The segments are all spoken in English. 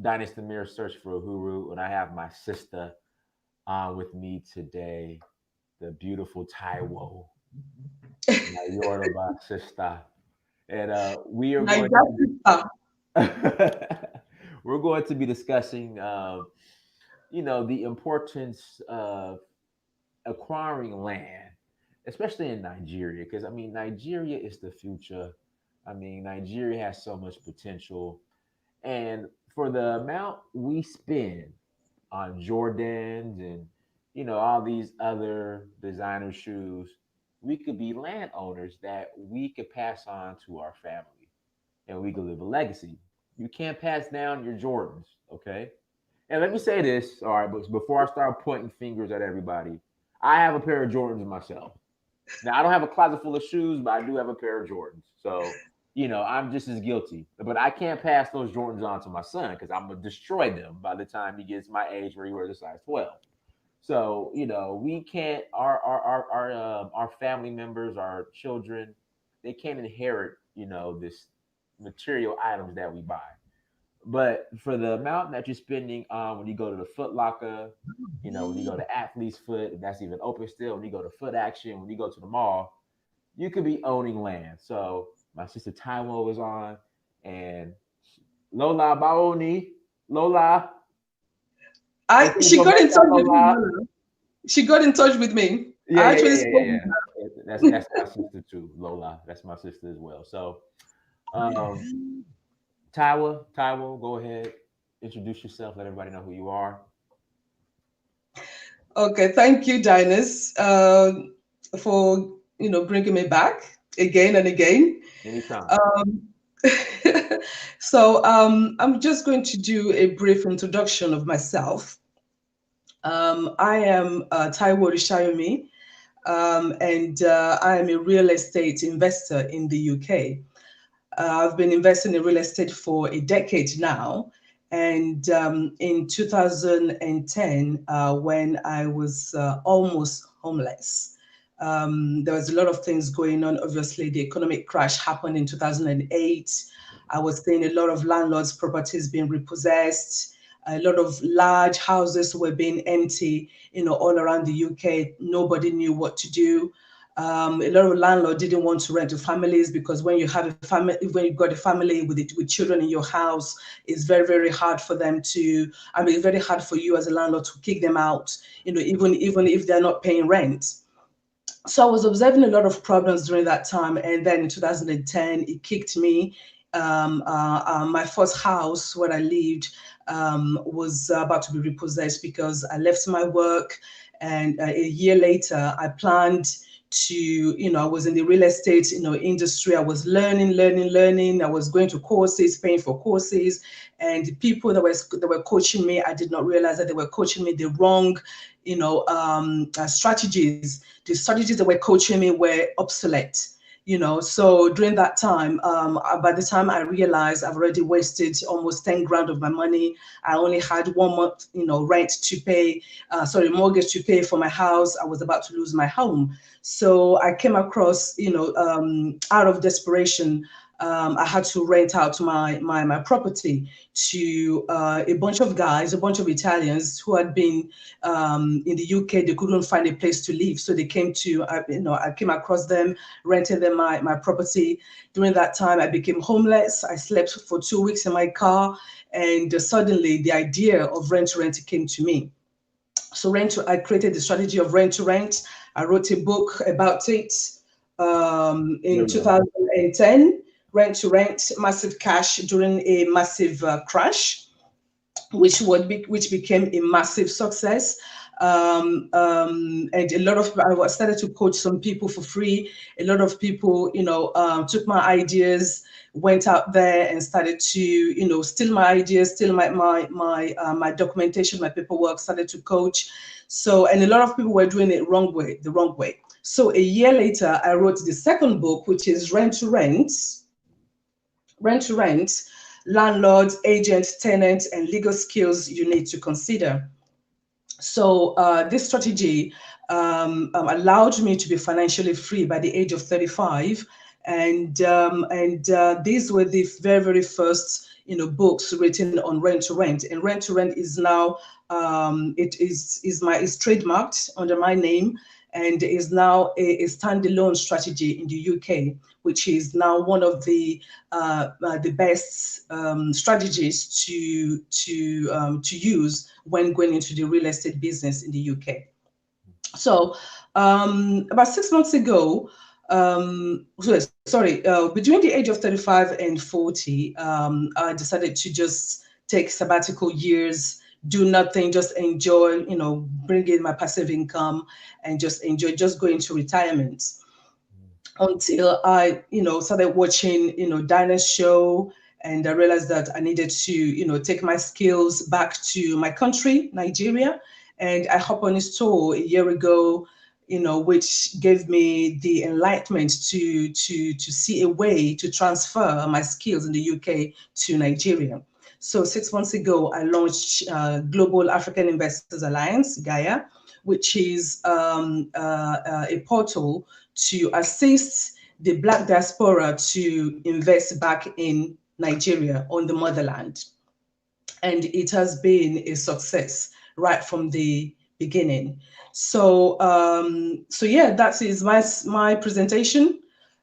Dynasty Mirror Search for Uhuru, and I have my sister on with me today, the beautiful Taiwo, my Yoruba sister. And we are Like going to that sister. we're going to be discussing, the importance of acquiring land, especially in Nigeria, because I mean, Nigeria is the future. I mean, Nigeria has so much potential, and for the amount we spend on Jordans and all these other designer shoes, we could be landowners that we could pass on to our family, and we could live a legacy. You can't pass down your Jordans, okay? And let me say this, all right, but before I start pointing fingers at everybody, I have a pair of Jordans myself. Now I don't have a closet full of shoes, but I do have a pair of Jordans. So, I'm just as guilty. But I can't pass those Jordans on to my son because I'm gonna destroy them by the time he gets my age where he wears a size 12. So, we can't our family members, our children, they can't inherit, this material items that we buy. But for the amount that you're spending on when you go to the Foot Locker, when you go to Athlete's Foot, if that's even open still, when you go to Foot Action, when you go to the mall, you could be owning land. So my sister Taiwo is on, and Lola Baoni, Lola, I Ese she got in touch with me. Lola. Mama. She got in touch with me. Yeah, I yeah, actually yeah, yeah, spoke yeah, with yeah. That's her. that's my sister too, Lola. That's my sister as well. So, um, Taiwo, go ahead, introduce yourself, let everybody know who you are. Okay, thank you, Dinus, for bringing me back again and again. Anytime. Um, so I'm just going to do a brief introduction of myself. I am Taiwo Orishayomi, and I am a real estate investor in the UK. I've been investing in real estate for a decade now. And in 2010, when I was almost homeless, there was a lot of things going on. Obviously, the economic crash happened in 2008. I was seeing a lot of landlords' properties being repossessed. A lot of large houses were being empty, all around the UK. Nobody knew what to do. A lot of landlords didn't want to rent to families because when you have a family, when you've got a family with children in your house, it's very, very hard for them to. I mean, it's very hard for you as a landlord to kick them out. Even if they're not paying rent. So I was observing a lot of problems during that time, and then in 2010, it kicked me. My first house where I lived was about to be repossessed because I left my work, and a year later, I planned to, I was in the real estate, industry. I was learning. I was going to courses, paying for courses, and the people that were coaching me, I did not realize that they were coaching me the wrong, strategies. The strategies that were coaching me were obsolete. So during that time, by the time I realized I've already wasted almost 10 grand of my money. I only had 1 month, rent to pay, mortgage to pay for my house. I was about to lose my home. So I came across, out of desperation, I had to rent out my property to a bunch of guys, a bunch of Italians who had been in the UK. They couldn't find a place to live, so they came to, I came across them, rented them my property. During that time, I became homeless. I slept for 2 weeks in my car, and suddenly the idea of rent to rent came to me. So I created the strategy of rent to rent. I wrote a book about it There in we go. 2010. Rent to rent, massive cash during a massive crash, which became a massive success. And a lot of I started to coach some people for free. A lot of people, took my ideas, went out there and started to, steal my ideas, steal my documentation, my paperwork. Started to coach. So, and a lot of people were doing it the wrong way. So a year later, I wrote the second book, which is Rent to Rent, landlords, agents, tenants, and legal skills you need to consider. So this strategy allowed me to be financially free by the age of 35, and these were the very, very first, books written on rent to rent, and rent to rent is now is trademarked under my name, and is now a standalone strategy in the UK, which is now one of the best strategies to use when going into the real estate business in the UK. So about 6 months ago, sorry, between the age of 35 and 40, I decided to just take sabbatical years, do nothing, just enjoy, bring in my passive income and just enjoy, just go into retirement until I, started watching, Dinah's show. And I realized that I needed to, take my skills back to my country, Nigeria. And I hopped on his tour a year ago, which gave me the enlightenment to see a way to transfer my skills in the UK to Nigeria. So 6 months ago, I launched Global African Investors Alliance, Gaia, which is a portal to assist the Black diaspora to invest back in Nigeria on the motherland. And it has been a success right from the beginning. So yeah, that is my presentation.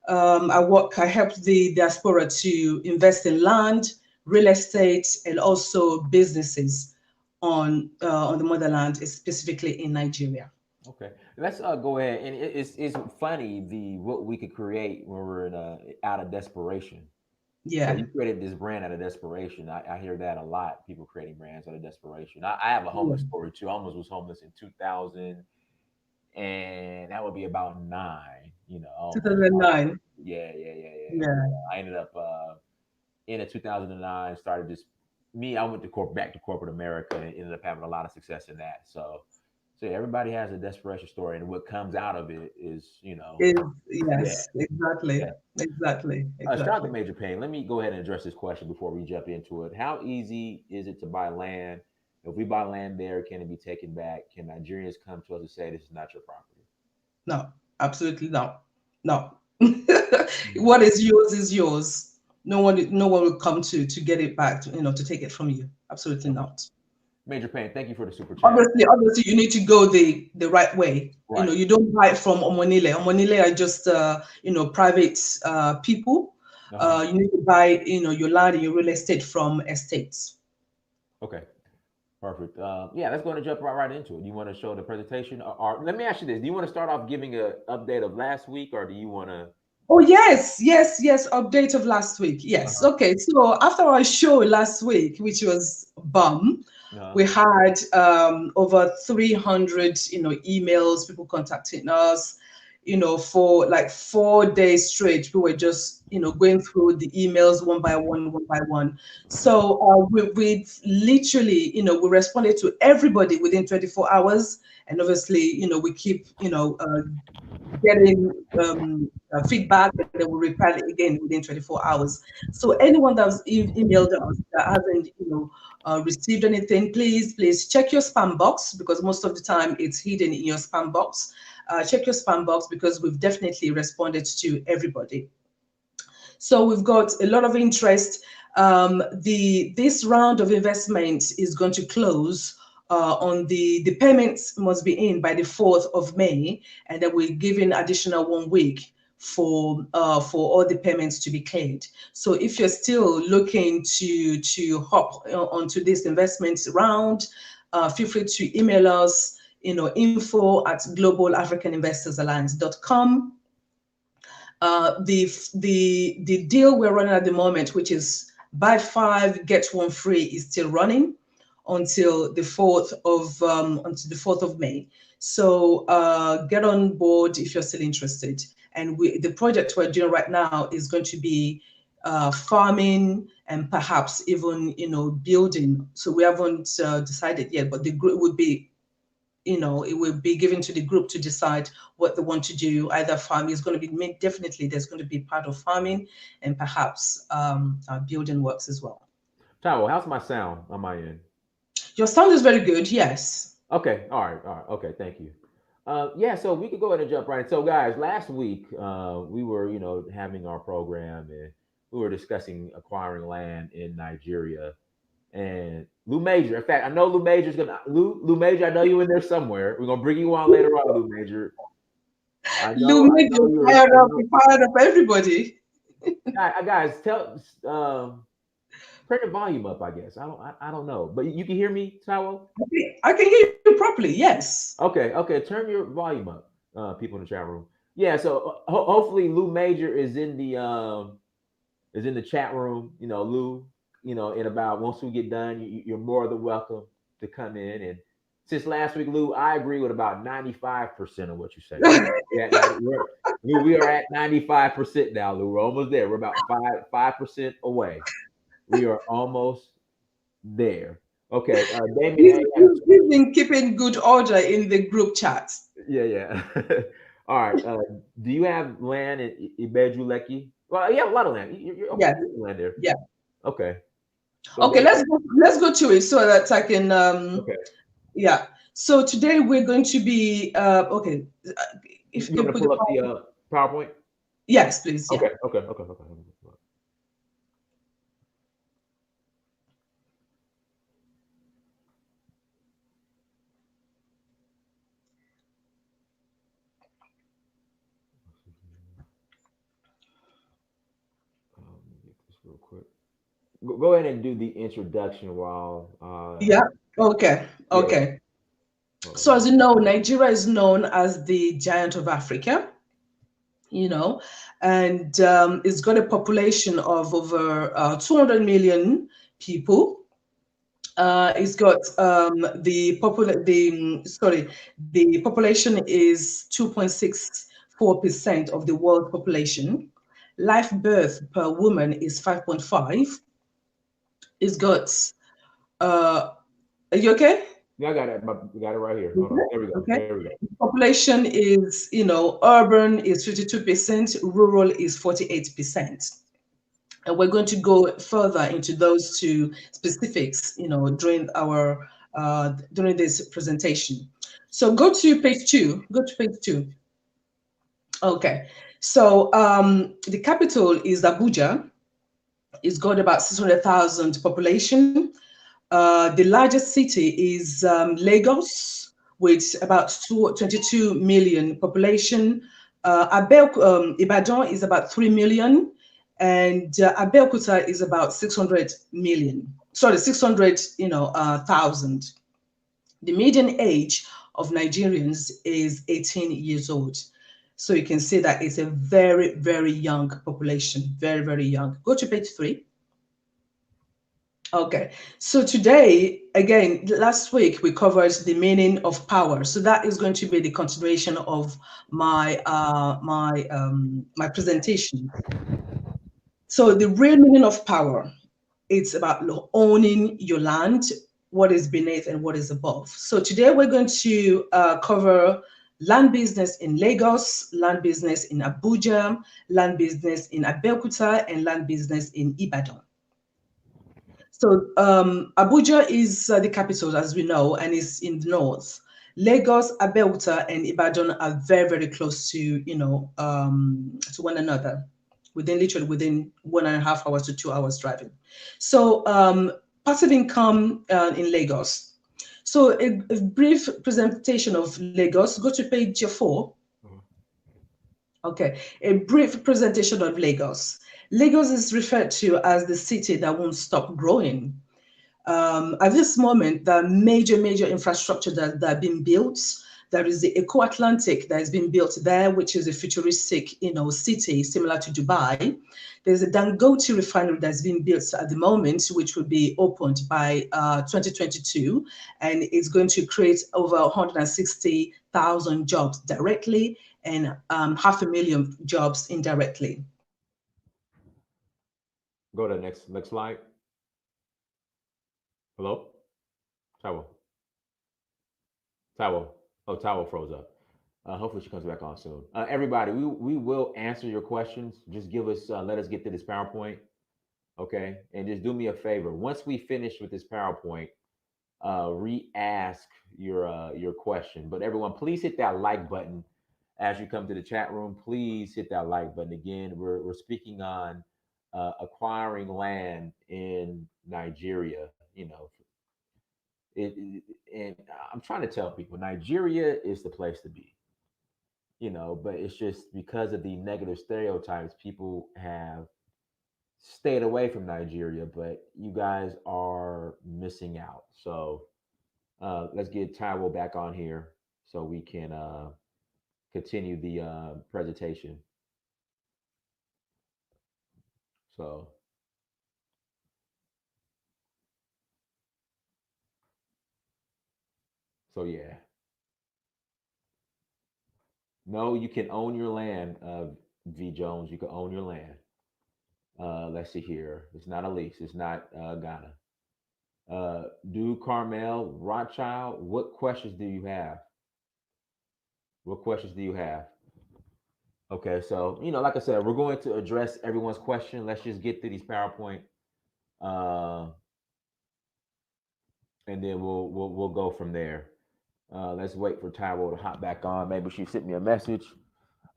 I helped the diaspora to invest in land, real estate, and also businesses on the motherland, specifically in Nigeria. Okay, let's go ahead. And it's funny the what we could create when we're in out of desperation. So Yeah, you created this brand out of desperation. I hear that a lot. People creating brands out of desperation. I have a yeah. homeless story too. I almost was homeless in 2000, and that would be about nine. Almost. 2009. Yeah, yeah, yeah, yeah. Yeah. I ended up in 2009. Started just me. I went to back to corporate America and ended up having a lot of success in that. So yeah, everybody has a desperation story, and what comes out of it is, Is yeah, yes, exactly, yeah. exactly, Start the exactly. major pain. Let me go ahead and address this question before we jump into it. How easy is it to buy land? If we buy land there, can it be taken back? Can Nigerians come to us and say this is not your property? No, absolutely not. No. Mhm. What is yours is yours. No one will come to get it back, to take it from you. Absolutely Okay. not. Major pain. Thank you for the super chat. Obviously, you need to go the right way. Right. You don't buy it from Omonile. Omonile are just private people. Uh huh. You need to buy your land and your real estate from estates. Okay. Perfect. Yeah, let's go and jump right into it. You want to show the presentation, or let me ask you this: do you want to start off giving an update of last week, or do you want to? Oh yes, yes, yes. Update of last week. Yes. Uh-huh. Okay. So after our show last week, which was bomb, Uh-huh. we had over 300, emails, people contacting us, for like 4 days straight. We were just, going through the emails one by one. So we've literally, we responded to everybody within 24 hours. And obviously, we keep, getting feedback, and then we reply again within 24 hours. So anyone that's emailed us that hasn't, received anything, please check your spam box, because most of the time it's hidden in your spam box. Check your spam box, because we've definitely responded to everybody. So we've got a lot of interest. The This round of investment is going to close on the payments must be in by the 4th of May, and then we're giving additional 1 week for all the payments to be cleared. So if you're still looking to hop onto this investment round, feel free to email us, info@globalafricaninvestorsalliance.com. The deal we're running at the moment, which is buy five get one free, is still running until the 4th of May. So get on board if you're still interested. And the project we're doing right now is going to be farming and perhaps even building. So we haven't decided yet, but the group would be it will be given to the group to decide what they want to do. Either farming is going to be definitely there's going to be part of farming, and perhaps building works as well. Taiwo, how's my sound on my end? Your sound is very good. Yes. Okay. All right. All right. Okay. Thank you. Yeah. So we could go ahead and jump right in. So, guys, last week we were, having our program, and who are discussing acquiring land in Nigeria. And Lou Major, in fact, I know Lou Major's gonna Lou Major. I know you in there somewhere. We're gonna bring you on later on, Lou Major. I Lumid know is you're. fired I up, know, fired up everybody. guys, tell turn the volume up. I guess I don't know, but you can hear me, Taiwo. I can hear you properly. Yes. Okay. Turn your volume up, people in the chat room. Yeah, so hopefully Lou Major is in the chat room. Lou. In about once we get done, you're more than welcome to come in. And since last week, Lou, I agree with about 95% of what you say. Yeah, 90, Lou, we are at 95% now, Lou. We're almost there. We're about 5% away. We are almost there. Okay, Damien A has He's been keeping good order in the group chat. yeah. All right. Do you have land in Ibejuleki? Well, you have a lot of land. You're okay. Yeah, You have land there. yeah. Okay. So Okay, Damien, let's go to it so that I can okay. yeah. So today we're going to be okay. If you You can want to put the pull up the PowerPoint? yes, please. Yeah. Okay. Let me get this real quick. Go ahead and do the introduction while Yeah. Okay. yeah. Okay. Hold So on. as you know, Nigeria is known as the giant of Africa. You know, and it's got a population of over 200 million people. It's got the population is 2.64% of the world population. Life birth per woman is 5.5. It's got uh, are you okay? Yeah, I got it. We got it right here. Hold Okay. on. There we go. Okay. There we go. Population is, urban is 52%, rural is 48%. And we're going to go further into those two specifics, during this presentation. So go to page two. Go to page two. Okay. So the capital is Abuja. It's got about 600,000 population. The largest city is Lagos, with about 22 million population. Ibadan is about 3 million, and Abeokuta is about 600 million. Sorry, 600, thousand. The median age of Nigerians is 18 years old. So you can see that it's a very, very young population, very, very young. Go to page three. Okay, so today, again, last week we covered the meaning of power. So that is going to be the continuation of my presentation. So the real meaning of power, it's about owning your land, what is beneath and what is above. So today we're going to cover land business in Lagos, land business in Abuja, land business in Abeokuta, and land business in Ibadan. So Abuja is the capital, as we know, and is in the north. Lagos, Abeokuta, and Ibadan are very, very close to one another, literally within 1.5 hours to 2 hours driving. So passive income in Lagos. So a brief presentation of Lagos. Go to page four. Uh-huh. Okay, a brief presentation of Lagos. Lagos is referred to as the city that won't stop growing. At this moment, the major infrastructure that are being built. There is the Eco Atlantic that has been built there, which is a futuristic, city similar to Dubai. There's a Dangote refinery that's being built at the moment, which will be opened by 2022, and it's going to create over 160,000 jobs directly and 500,000 jobs indirectly. Go to the next slide. Hello, Taiwo. Taiwo. Oh, Taiwo froze up. Hopefully she comes back on soon. Everybody, we will answer your questions. Just let us get to this PowerPoint, okay? And just do me a favor. Once we finish with this PowerPoint, re-ask your question. But everyone, please hit that like button as you come to the chat room. Please hit that like button again. We're speaking on acquiring land in Nigeria, and I'm trying to tell people Nigeria is the place to be, but it's just because of the negative stereotypes people have stayed away from Nigeria, but you guys are missing out. So let's get Taiwo back on here so we can continue the presentation. So, so yeah, no, you can own your land, V Jones. You can own your land. Let's see here. It's not a lease. It's not Ghana. Do Carmel Rothschild. What questions do you have? What questions do you have? Okay, so like I said, we're going to address everyone's question. Let's just get through these PowerPoint, uh, and then we'll go from there. Let's wait for Taiwo to hop back on. Maybe she sent me a message.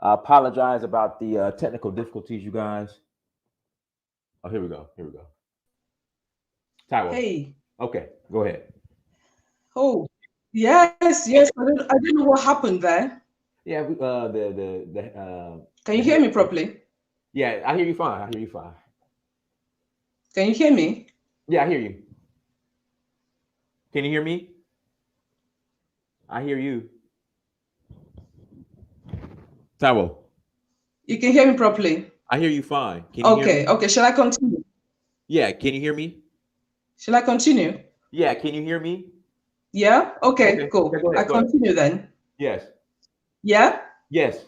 I apologize about the technical difficulties, you guys. Oh, here we go. Here we go. Taiwo. Hey. Okay, go ahead. Oh, yes, yes. I don't know what happened there. Yeah, Can the you hear me headset. properly? Yeah, I hear you fine. I hear you fine. Can you hear me? Yeah, I hear you. Can you hear me? I hear you. Taiwo. You can hear me properly. I hear you fine. Can you hear Okay, me? okay. Shall I continue? Yeah, can you hear me? Shall I continue? Yeah, can you hear me? Yeah? Okay, Okay. Okay, cool. go I ahead. Go ahead. continue then. Yes. Yeah? Yes.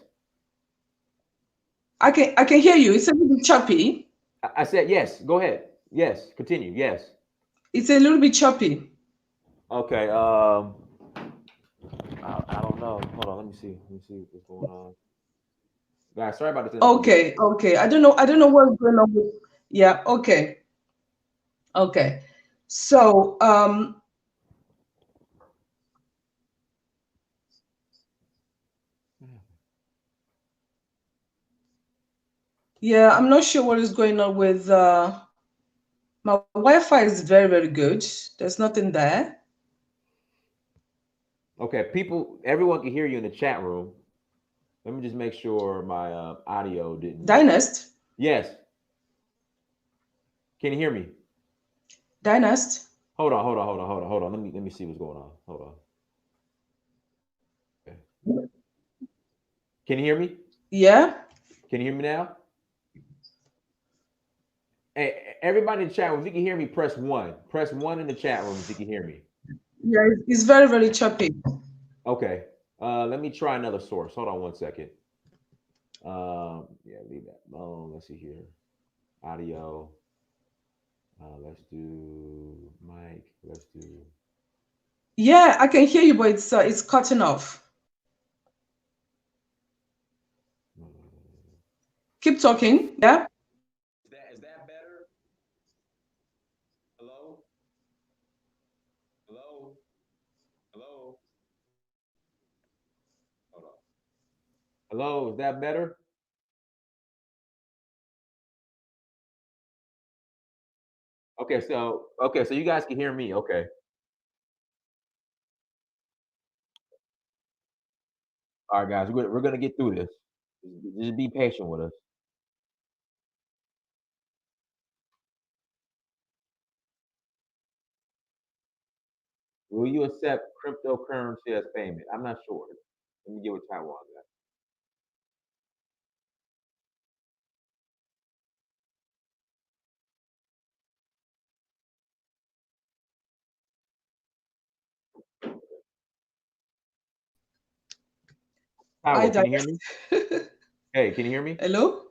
I can hear you. It's a little bit choppy. I said yes. Go ahead. Yes. Continue. Yes. It's a little bit choppy. Okay. I don't know. Hold on. Let me see. Let me see what's going on. Guys, sorry about the technical difficulty. Okay, okay. I don't know what's going on with. Yeah, okay. Okay. So, yeah, I'm not sure what is going on with my Wi-Fi is very, very good. There's nothing there. Okay, people, everyone can hear you in the chat room. Let me just make sure my audio didn't. Dynast? Yes. Can you hear me? Dynast? Hold on. Hold on. Hold on. Hold on. Hold on. Let me see what's going on. Hold on. Okay. Can you hear me? Yeah? Can you hear me now? Hey, everybody in the chat room, if you can hear me, press one. Press one in the chat room if you can hear me. Yeah, it's very, very choppy. Okay. Let me try another source. Hold on one second. Yeah, leave that alone. Let's see here. Audio. Let's do mic. Let's do. Yeah, I can hear you, but it's cutting off. Keep talking. Yeah? Is that better? Hello? Hello? Hello? Hold on. Hello? Is that better? Okay, so you guys can hear me. Okay. All right, guys, we're gonna get through this. Just be patient with us. Will you accept cryptocurrency as payment? I'm not sure. Let me get with Taiwan on that. Hi, Taiwo, can you hear Dynast. me? Hey, can you hear me? Hello?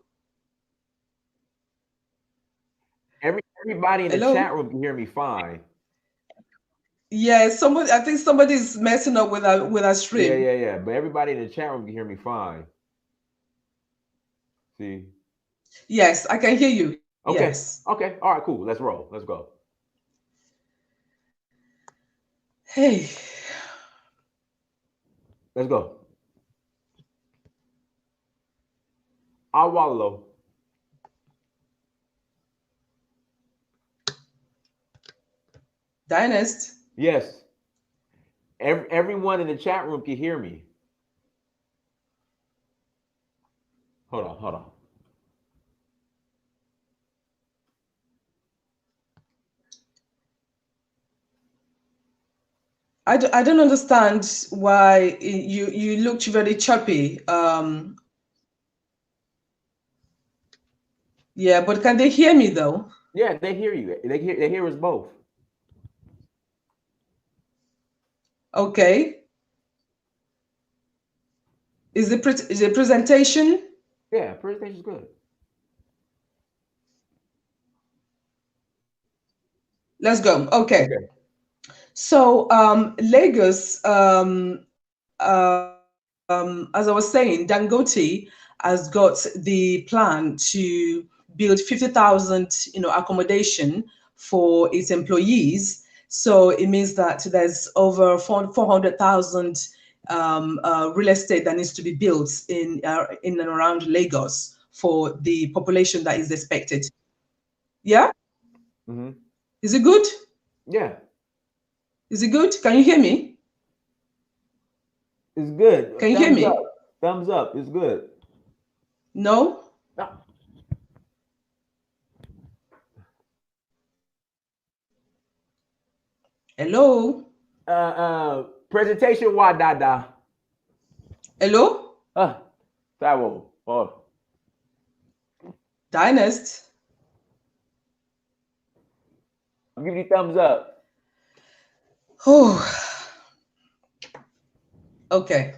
Everybody in the chat Hello? room can hear me fine. Yeah, I think somebody is messing up with our Yeah, stream. yeah, yeah. But everybody in the chat room can hear me fine. See? Yes, I can hear you. Okay. Yes. Okay. All right, cool. Let's roll. Let's go. Hey. Let's go. Awalo. Dynast. Yes. Everyone in the chat room can hear me. Hold on, hold on. I don't understand why you looked very choppy. Yeah, but can they hear me though? Yeah, they hear you. They hear us both. Okay. Is the presentation? Yeah, presentation's good. Let's go. Okay. Okay. Lagos, as I was saying, Dangote has got the plan to build 50,000, accommodation for its employees. So it means that there's over 400,000 real estate that needs to be built in and around Lagos for the population that is expected. Yeah, Mm-hmm. is it good? Yeah, Is it good? Can you hear me? it's good. Can you hear Thumbs up. me? Thumbs up. It's good. No? Ah, Hello? presentation wa dada. Hello? Taiwo. Oh, Dynast? I'm giving you thumbs up. Oh, okay.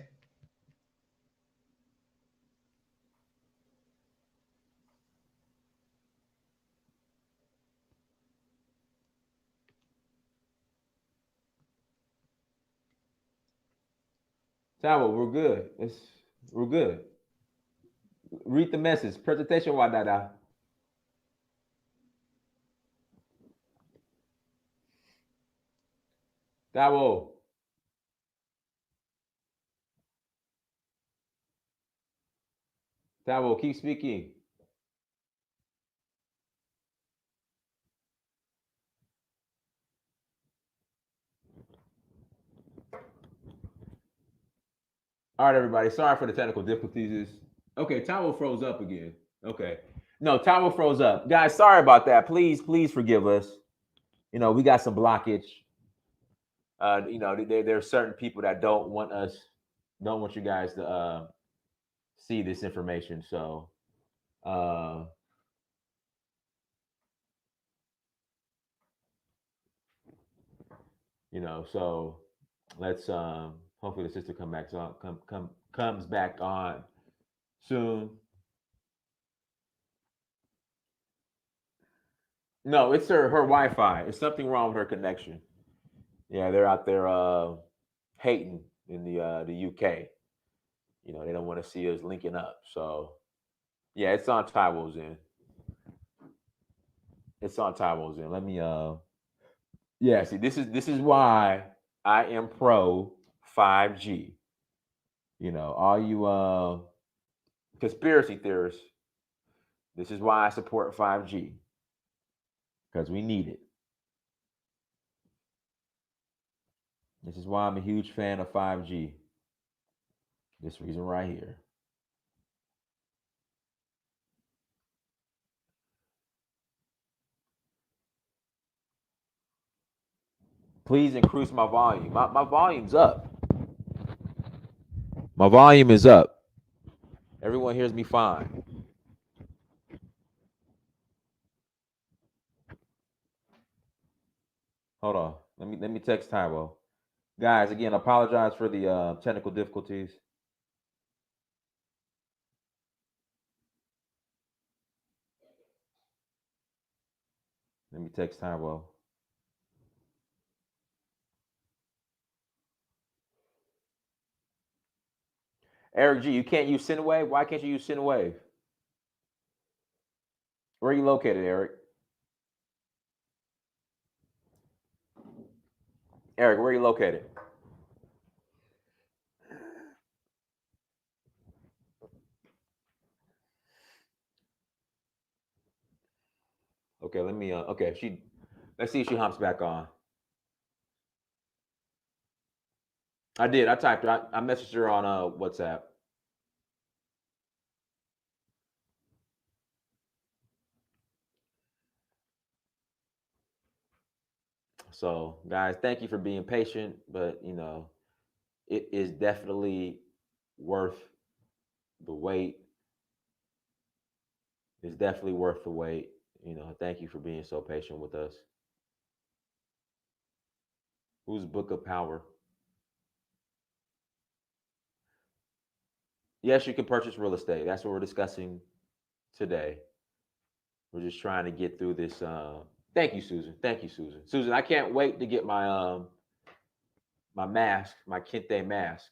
Taiwo, we're good. We're good. Read the message. Presentation wa dada. Taiwo. Taiwo, keep speaking. All right, everybody. Sorry for the technical difficulties. Okay, Taiwo froze up again. Okay. No, Taiwo froze up. Guys, sorry about that. Please forgive us. We got some blockage. There are certain people that don't want you guys to see this information. So, uh, so let's hopefully the sister comes back on soon. No, it's her Wi-Fi. It's something wrong with her connection. Yeah, they're out there hating in the UK. They don't want to see us linking up. So yeah, it's on Taiwo's end. It's on Taiwo's end. Let me yeah, see this is why I am pro 5G. All you conspiracy theorists, this is why I support 5G. Because we need it. This is why I'm a huge fan of 5G. This reason right here. Please increase my volume. My volume's up. My volume is up. Everyone hears me fine. Hold on. Let me text Taiwo. Guys, again, apologize for the technical difficulties. Let me text Taiwo. Eric G, you can't use Cinewave? Why can't you use Cinewave? Where are you located, Eric? Eric, where are you located? Okay, let me okay, let's see if she hops back on. I did. I typed her. I messaged her on WhatsApp. So, guys, thank you for being patient, but it is definitely worth the wait. It's definitely worth the wait. Thank you for being so patient with us. Whose book of power? Yes, you can purchase real estate. That's what we're discussing today. We're just trying to get through this. Thank you, Susan. Thank you, Susan. Susan, I can't wait to get my mask, my Kente mask.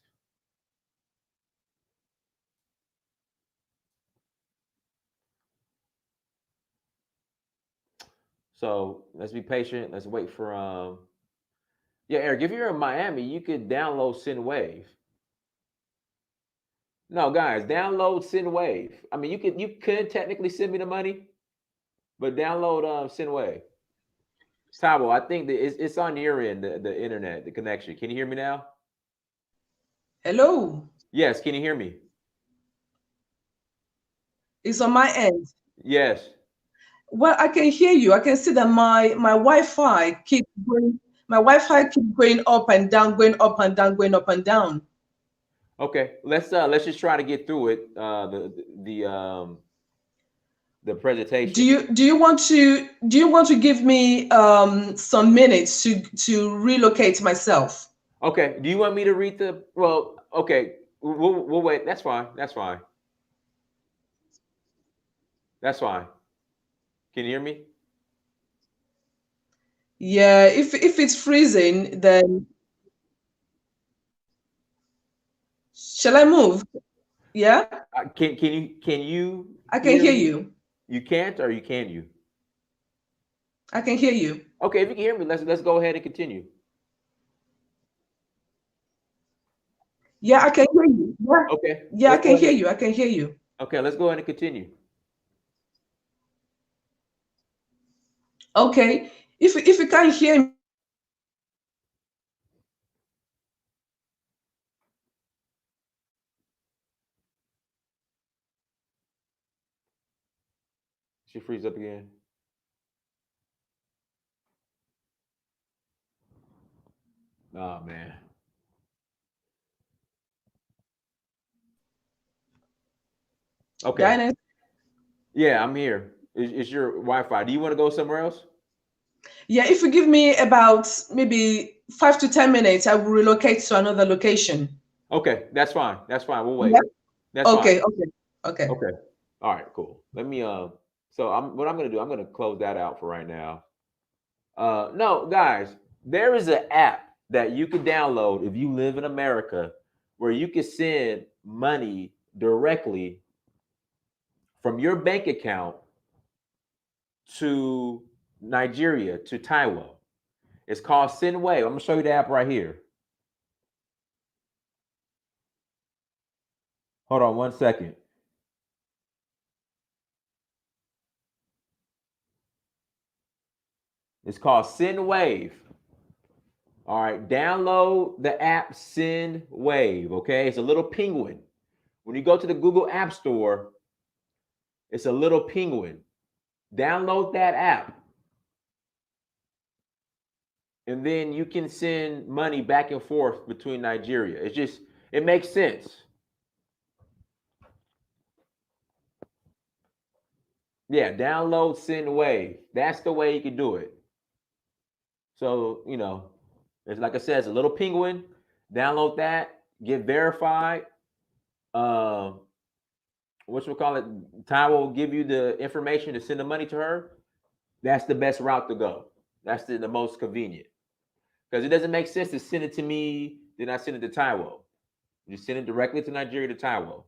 So let's be patient. Let's wait for yeah, Eric. If you're in Miami, you could download SendWave. No, guys, download SendWave. I mean, you could technically send me the money, but download SendWave. Taiwo, I think that it's on your end, the internet, the connection. Can you hear me now? Hello. Yes, can you hear me? It's on my end. Yes. Well, I can hear you. I can see that my Wi-Fi keep going. My Wi-Fi keep going up and down, going up and down, going up and down. Okay. Let's just try to get through it. The Do presentation. you do you want to do you want to give me some minutes to relocate myself? Okay. Do you want me to read the? Well, okay. We'll wait. That's fine. That's fine. That's fine. Can you hear me? Yeah, if it's freezing, then shall I move? Yeah, Can you I can hear hear me? you. You can't, or you can you? I can hear you. Okay. If you can hear me, let's go ahead and continue. Yeah, I can hear you. Yeah, Okay. yeah, I Let's go can hear ahead. you. I can hear you. Okay. Let's go ahead and continue. Okay. If you can't hear me, She freeze up again. Oh man. Okay. Dinah. Yeah, I'm here. Is your Wi-Fi? Do you want to go somewhere else? Yeah, if you give me about maybe 5 to 10 minutes, I will relocate to another location. Okay, that's fine. That's fine. We'll Yeah. wait. That's fine. Okay. Okay. Okay. Okay. All right. Cool. Let me. So what I'm gonna do? I'm gonna close that out for right now. No, guys, there is an app that you can download if you live in America, where you can send money directly from your bank account to Nigeria to Taiwo. It's called SendWave. I'm gonna show you the app right here. Hold on 1 second. It's called SendWave. All right, download the app SendWave. Okay, it's a little penguin. When you go to the Google App Store, it's a little penguin. Download that app, and then you can send money back and forth between Nigeria. It makes sense. Yeah, download SendWave. That's the way you can do it. So it's like I said, it's a little penguin. Download that, get verified. Um, what you call it? Ty will give you the information to send the money to her. That's the best route to go. That's the most convenient, because it doesn't make sense to send it to me, then I send it to Taiwo. You send it directly to Nigeria to Taiwo.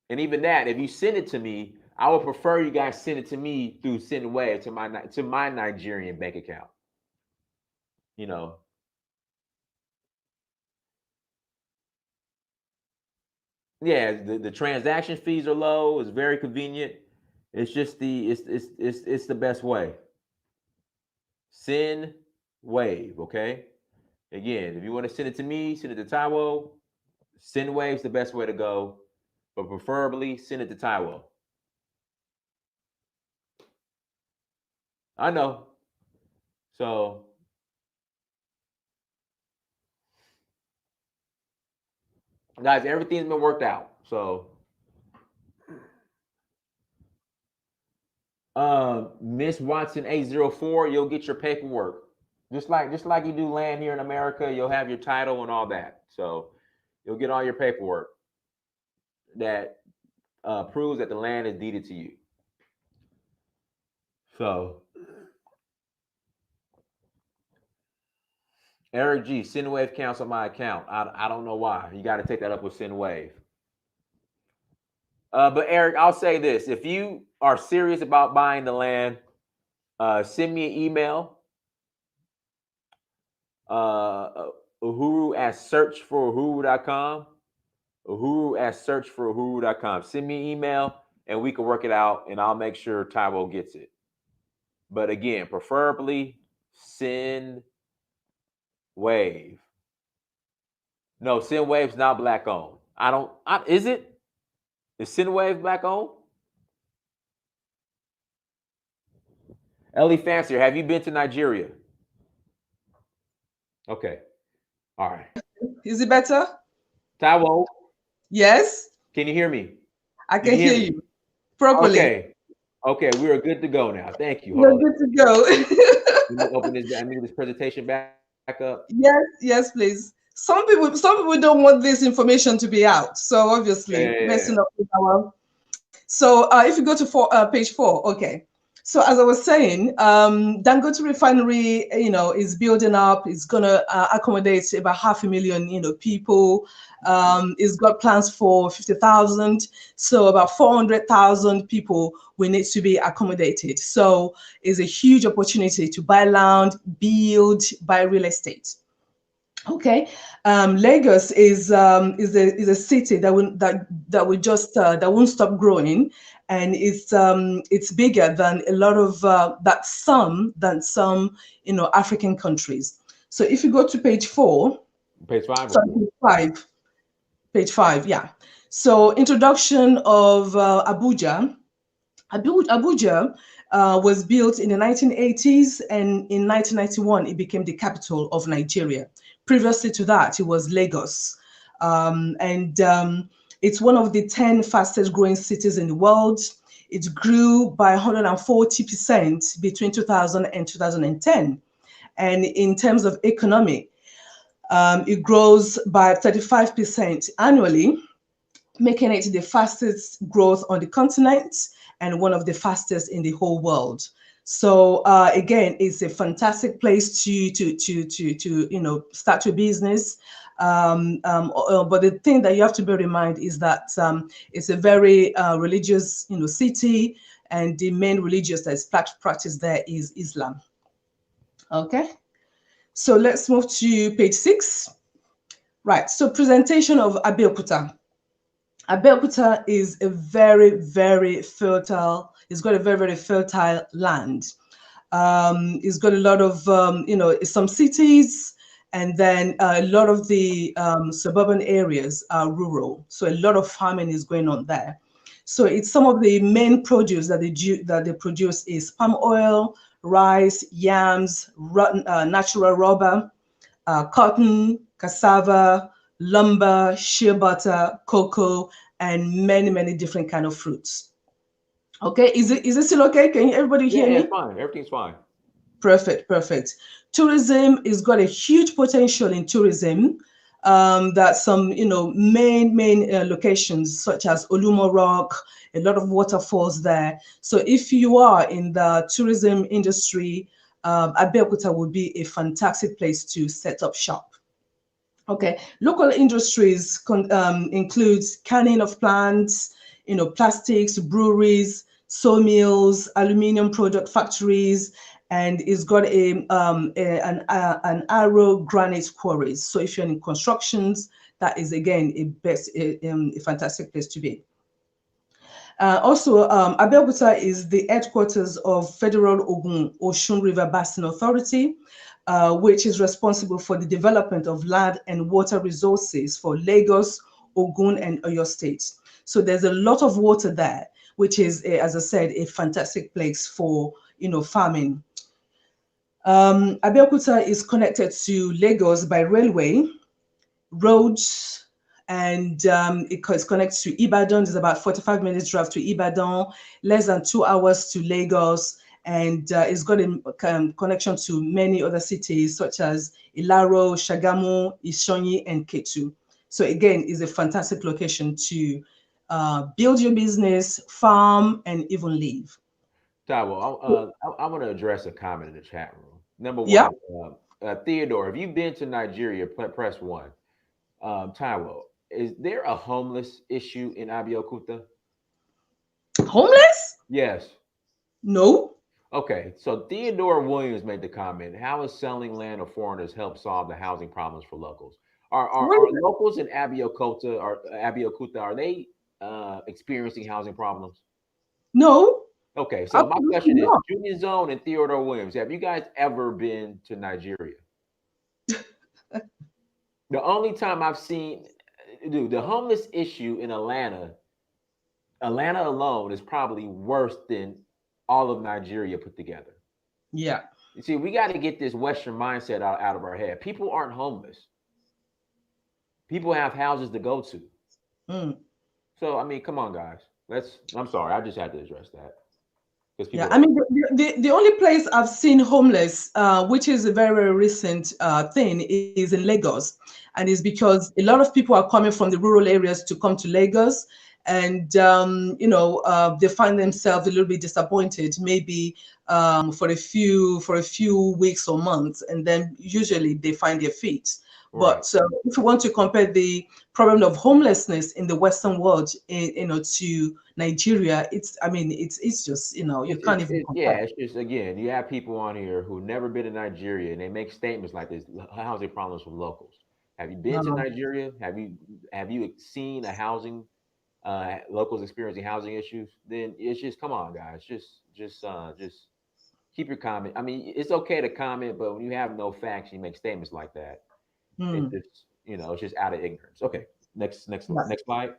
And even that, if you send it to me, I would prefer you guys send it to me through SendWave to my Nigerian bank account. You know, yeah, the transaction fees are low. It's very convenient. It's just it's the best way. Send Wave, okay? Again, if you want to send it to me, send it to Taiwo. Send waves the best way to go, but preferably send it to Taiwo. I know. So guys, everything's been worked out. So Miss Watson 804, you'll get your paperwork. Just like you do land here in America, you'll have your title and all that. So you'll get all your paperwork that proves that the land is deeded to you. So Eric G, Sendwave counts on my account. I don't know why. You got to take that up with Sendwave. But Eric, I'll say this: if you are serious about buying the land, send me an email. Uhuru at searchforuhuru.com. Uhuru at searchforuhuru.com. Send me an email and we can work it out, and I'll make sure Taiwo gets it. But again, preferably send wave. No, send wave's not black owned. Is it? Is Sendwave black owned? Ellie Fancier, have you been to Nigeria? Okay. All right. Is it better? Taiwo, Yes, can you hear me? I Can can you hear hear me? you properly. Okay. Okay, we are good to go now. Thank you. Hold You're on. good to go. Let me open this. I need this presentation back up. Yes, yes, please. Some people don't want this information to be out. So obviously, Yeah. messing up with our. So if you go to page 4, okay. So as I was saying, Dangote Refinery, is building up. It's gonna accommodate about 500,000, people. It's got plans for 50,000. So about 400,000 people will need to be accommodated. So it's a huge opportunity to buy land, build, buy real estate. Okay, Lagos is a city that won't stop growing, and it's bigger than a lot of some African countries. So if you go to page 4, Page 5 or sorry, 4? page 5, yeah. So introduction of Abuja. Abuja was built in the 1980s, and in 1991, it became the capital of Nigeria. Previously to that, it was Lagos. And it's one of the 10 fastest growing cities in the world. It grew by 140% between 2000 and 2010. And in terms of economy, it grows by 35% annually, making it the fastest growth on the continent and one of the fastest in the whole world. So again, it's a fantastic place to start your business. But the thing that you have to bear in mind is that it's a very religious city, and the main religious that is practiced there is Islam. Okay, so let's move to page 6. Right, so presentation of Abeokuta. Abeokuta is a very, very fertile. It's got a very, very fertile land. It's got a lot of, some cities, and then a lot of the suburban areas are rural. So a lot of farming is going on there. So it's some of the main produce that they produce is palm oil, rice, yams, natural rubber, cotton, cassava, lumber, shea butter, cocoa, and many, many different kind of fruits. Okay, is it still okay? Can everybody Yeah, hear yeah, it's me? fine. Everything's fine. Perfect, perfect. Tourism is got a huge potential in tourism. That some main locations such as Olumo Rock, a lot of waterfalls there. So if you are in the tourism industry, Abeokuta would be a fantastic place to set up shop. Okay, local industries includes canning of plants, plastics, breweries, sawmills, aluminium product factories, and it's got an arrow granite quarries. So if you're in constructions, that is again a fantastic place to be. Also, Abeokuta is the headquarters of Federal Ogun Osun River Basin Authority. which is responsible for the development of land and water resources for Lagos, Ogun, and Oyo states. So there's a lot of water there, which is, as I said, a fantastic place for farming. Abeokuta is connected to Lagos by railway, roads, and it connects to Ibadan. It's about 45 minutes drive to Ibadan, less than 2 hours to Lagos, and it's got a connection to many other cities such as Ilaro, Shagamu, Ishonyi, and Ketu. So again, it's a fantastic location to build your business, farm, and even live. Taiwo, I want to address a comment in the chat room. Number Yeah, one, Theodore, if you've been to Nigeria, press one. Taiwo, is there a homeless issue in Abeokuta? homeless? Yes. No, Okay, so Theodore Williams made the comment: How is selling land to foreigners help solve the housing problems for locals? Are really? locals in Abeokuta are they experiencing housing problems? No, Okay, so my absolutely question is, not. Junior Zone and Theodore Williams, have you guys ever been to Nigeria? The only time I've seen, dude, the homeless issue in Atlanta alone is probably worse than all of Nigeria put together. Yeah. You see, we got to get this Western mindset out of our head. People aren't homeless. People have houses to go to. Mm. So, I mean, come on, guys. I'm sorry. I just had to address that because Yeah, people I don't. mean, the only place I've seen homeless, which is a very, very recent thing, is in Lagos. And it's because a lot of people are coming from the rural areas to come to Lagos. And, they find themselves a little bit disappointed, maybe for a few weeks or months. And then usually they find their feet. Right. But if you want to compare the problem of homelessness in the Western world, to Nigeria, it's just you can't even Yeah, compare. it's just, again, you have people on here who never been to Nigeria and they make statements like this: housing problems from locals. Have you been to No, Nigeria? Have you seen a housing locals experiencing housing issues? Then it's just, come on, guys, just keep your comment. I mean, it's okay to comment, but when you have no facts, you make statements like that. It mm, just, it's just out of ignorance. Okay, yeah. next slide.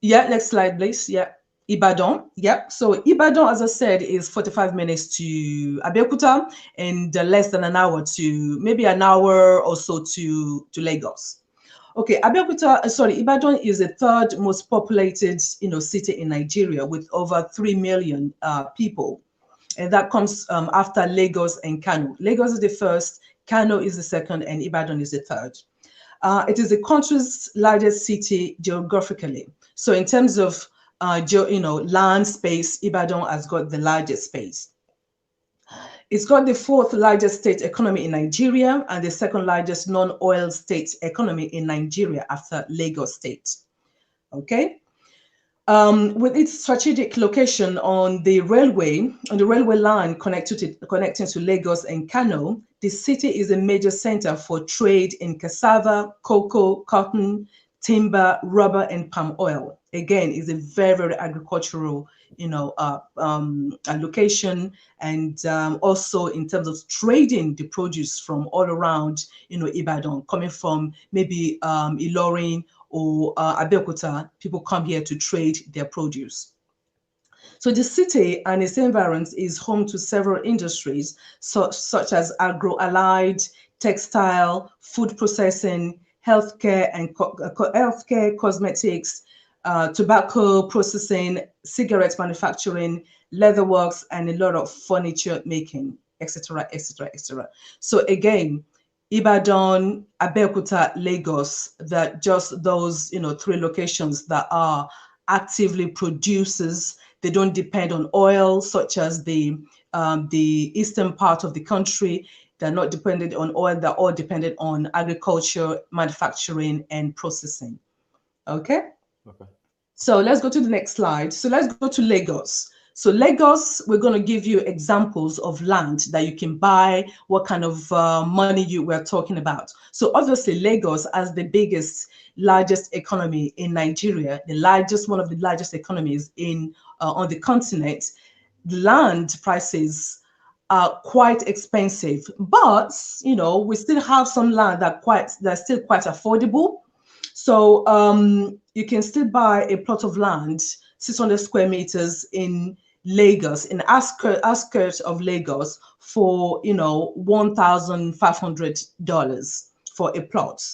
Yeah, next slide, please. Yeah. Ibadan. Yeah. So Ibadan, as I said, is 45 minutes to Abeokuta and less than an hour to maybe an hour or so to Lagos. Okay, Ibadan is the third most populated, city in Nigeria with over 3 million people. And that comes after Lagos and Kano. Lagos is the first, Kano is the second, and Ibadan is the third. It is the country's largest city geographically. So in terms of land space, Ibadan has got the largest space. It's got the fourth largest state economy in Nigeria and the second largest non-oil state economy in Nigeria after Lagos State. Okay. With its strategic location on the railway line connecting to Lagos and Kano, the city is a major center for trade in cassava, cocoa, cotton, timber, rubber, and palm oil. Again, it's a very, very agricultural, location, and also in terms of trading the produce from all around, Ibadan, coming from maybe Ilorin or Abeokuta, people come here to trade their produce. So the city and its environs is home to several industries such as agro-allied, textile, food processing, healthcare, cosmetics, tobacco processing, cigarette manufacturing, leatherworks, and a lot of furniture making, etc., etc., etc. So again, Ibadan, Abeokuta, Lagos, that just those three locations that are actively producers. They don't depend on oil, such as the eastern part of the country. They're not dependent on oil. They're all dependent on agriculture, manufacturing, and processing. Okay. Okay. So let's go to the next slide. So let's go to Lagos. So Lagos, we're going to give you examples of land that you can buy, what kind of money you were talking about. So obviously Lagos as the biggest, largest economy in Nigeria, one of the largest economies in on the continent, land prices are quite expensive, but we still have some land that's still quite affordable. So you can still buy a plot of land, 600 square meters in Lagos, in outskirts of Lagos, for $1,500 for a plot.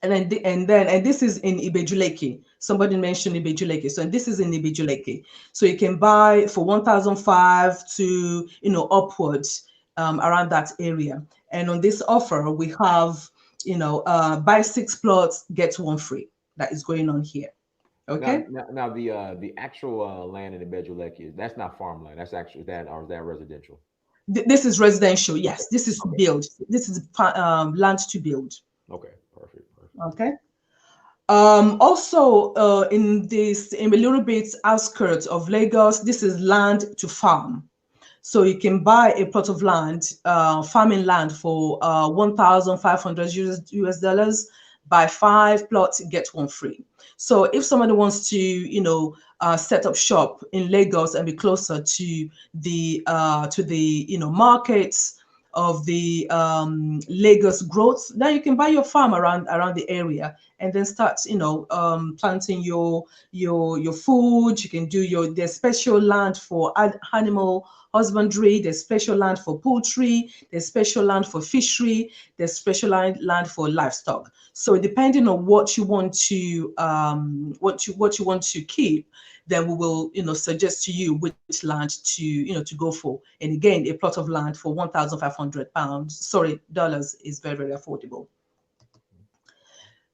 And this is in Ibejuleke. Somebody mentioned Ibejuleke, so this is in Ibejuleke. So you can buy for 1,005 to upwards, around that area. And on this offer, we have buy 6 plots, get one free. That is going on here. Now, Okay. now, the actual land in the Beduleki, that's not farmland. That's actually that, or is that residential? This is residential. Yes, this is to Okay. build. This is land to build. Okay. Perfect. Perfect. Okay. Also, in a little bit outskirts of Lagos, this is land to farm. So you can buy a plot of land, farming land, for 1,500 US dollars. Buy 5 plots, get one free. So if somebody wants to, set up shop in Lagos and be closer to the markets of the Lagos growth, then you can buy your farm around the area and then start, planting your food. You can do there's special land for animal husbandry, there's special land for poultry, there's special land for fishery, there's special land for livestock. So depending on what you want to what you want to keep, then we will suggest to you which land to go for. And again, a plot of land for £1,500, sorry, dollars, is very, very affordable.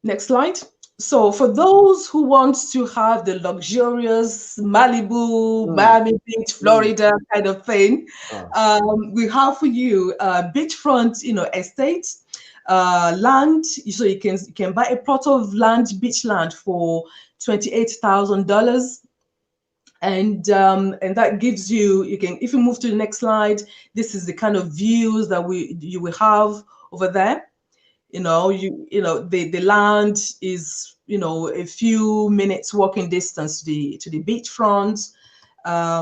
Next slide. So for those who want to have the luxurious Malibu, Mm, Miami Beach, mm, Florida kind of thing, uh, we have for you beachfront, estates, land. So you can buy a plot of land, beach land, for $28,000. And that gives you can, if you move to the next slide, this is the kind of views that you will have over there. The land is a few minutes walking distance to the beachfront.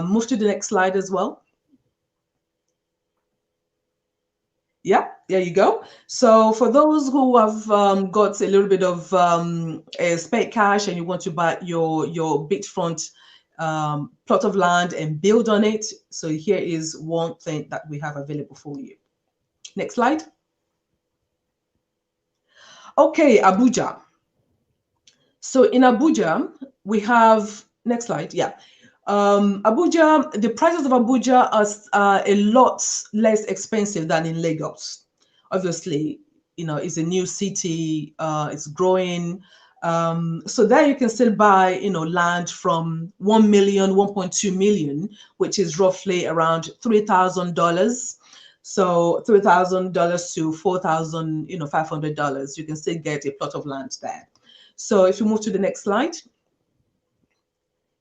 Move to the next slide as well. Yeah, there you go. So for those who have got a little bit of spare cash and you want to buy your beachfront plot of land and build on it, so here is one thing that we have available for you. Next slide. Okay, Abuja. So in Abuja, we have, next slide, yeah. Abuja, the prices of Abuja are a lot less expensive than in Lagos. Obviously, it's a new city, it's growing. So there you can still buy, land from 1 million, 1.2 million, which is roughly around $3,000. So $3,000 to $4,500, you can still get a plot of land there. So if you move to the next slide,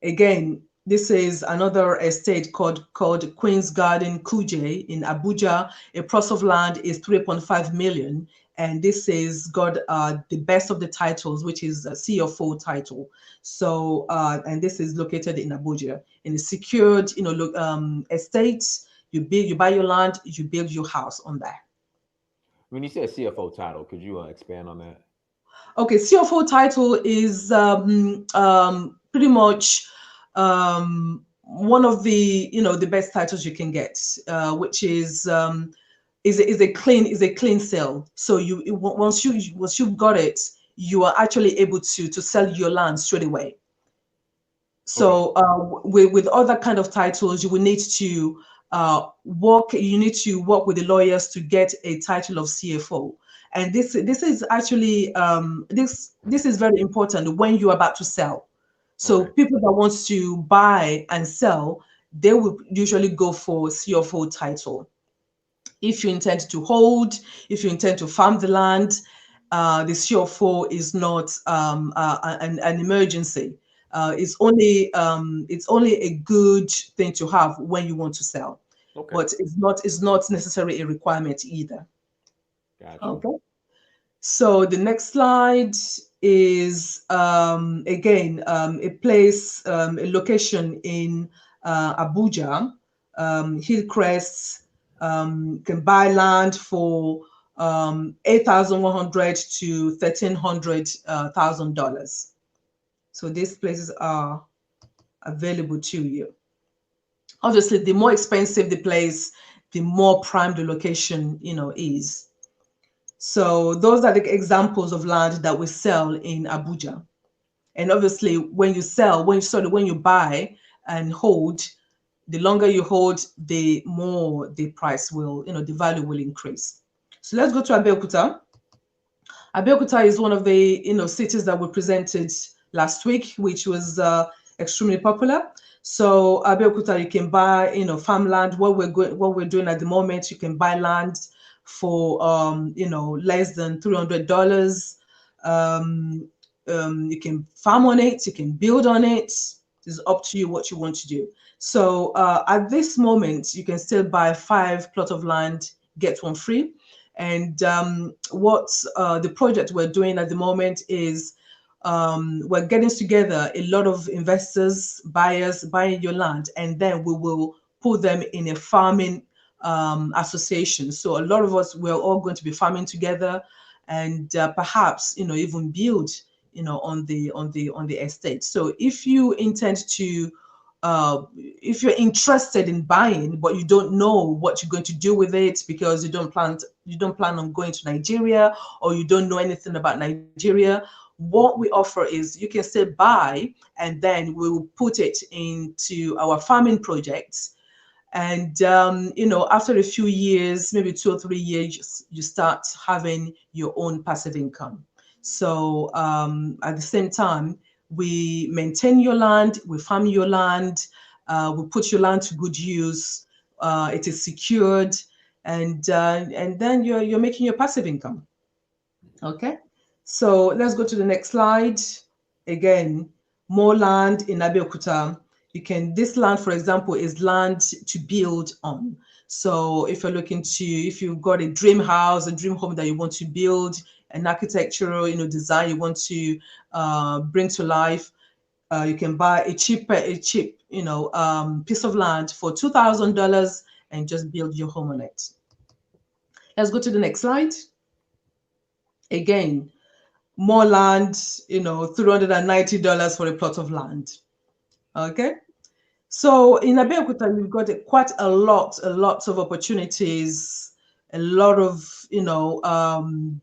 again, this is another estate called Queen's Garden Kuje in Abuja. A plot of land is 3.5 million. And this is got the best of the titles, which is a CFO title. So, and this is located in Abuja, in a secured, estate. You buy your land, you build your house on that. when you said CFO title, could you expand on that? Okay, CFO title is pretty much one of the best titles you can get, which is a clean sale. So once you've got it, you are actually able to sell your land straight away. Okay. So with other kind of titles, you will need to work with the lawyers to get a title of CFO. And this is actually this is very important when you're about to sell. So Okay. people that want to buy and sell, they will usually go for CFO title. If you intend to hold, if you intend to farm the land, the CFO is not an emergency. It's only a good thing to have when you want to sell, Okay. but it's not necessarily a requirement either. Got you. Okay. So the next slide is again a place, a location in Abuja, Hillcrest. You can buy land for 8,100 to 1,300 thousand dollars. So these places are available to you. Obviously, the more expensive the place, the more prime the location, is. So those are the examples of land that we sell in Abuja. And obviously, when you sell, when you buy and hold, the longer you hold, the more the price will, the value will increase. So let's go to Abeokuta. Abeokuta is one of the cities that we presented last week, which was extremely popular. So Abeokuta, you can buy farmland. What we're doing at the moment, you can buy land for less than $300. Um, you can farm on it. You can build on it. It's up to you what you want to do. So at this moment, you can still buy 5 plots of land, get one free. And what the project we're doing at the moment is we're getting together a lot of investors, buyers, buying your land, and then we will put them in a farming association. So a lot of us, we're all going to be farming together, and perhaps even build on the estate. So if you intend to if you're interested in buying but you don't know what you're going to do with it because you don't plan on going to Nigeria, or you don't know anything about Nigeria, what we offer is you can still buy, and then we will put it into our farming projects. And after a few years, maybe 2 or 3 years, you start having your own passive income. So at the same time, we maintain your land, we farm your land, we put your land to good use. It is secured, and then you're making your passive income. Okay, so let's go to the next slide. Again, more land in Abeokuta. This land, for example, is land to build on. So if you've got a dream house, a dream home that you want to build, an architectural, design you want to bring to life, you can buy a cheap, piece of land for $2,000 and just build your home on it. Let's go to the next slide. Again, more land, $390 for a plot of land. Okay. So in Abeokuta, we've got quite a lot of opportunities, a lot of,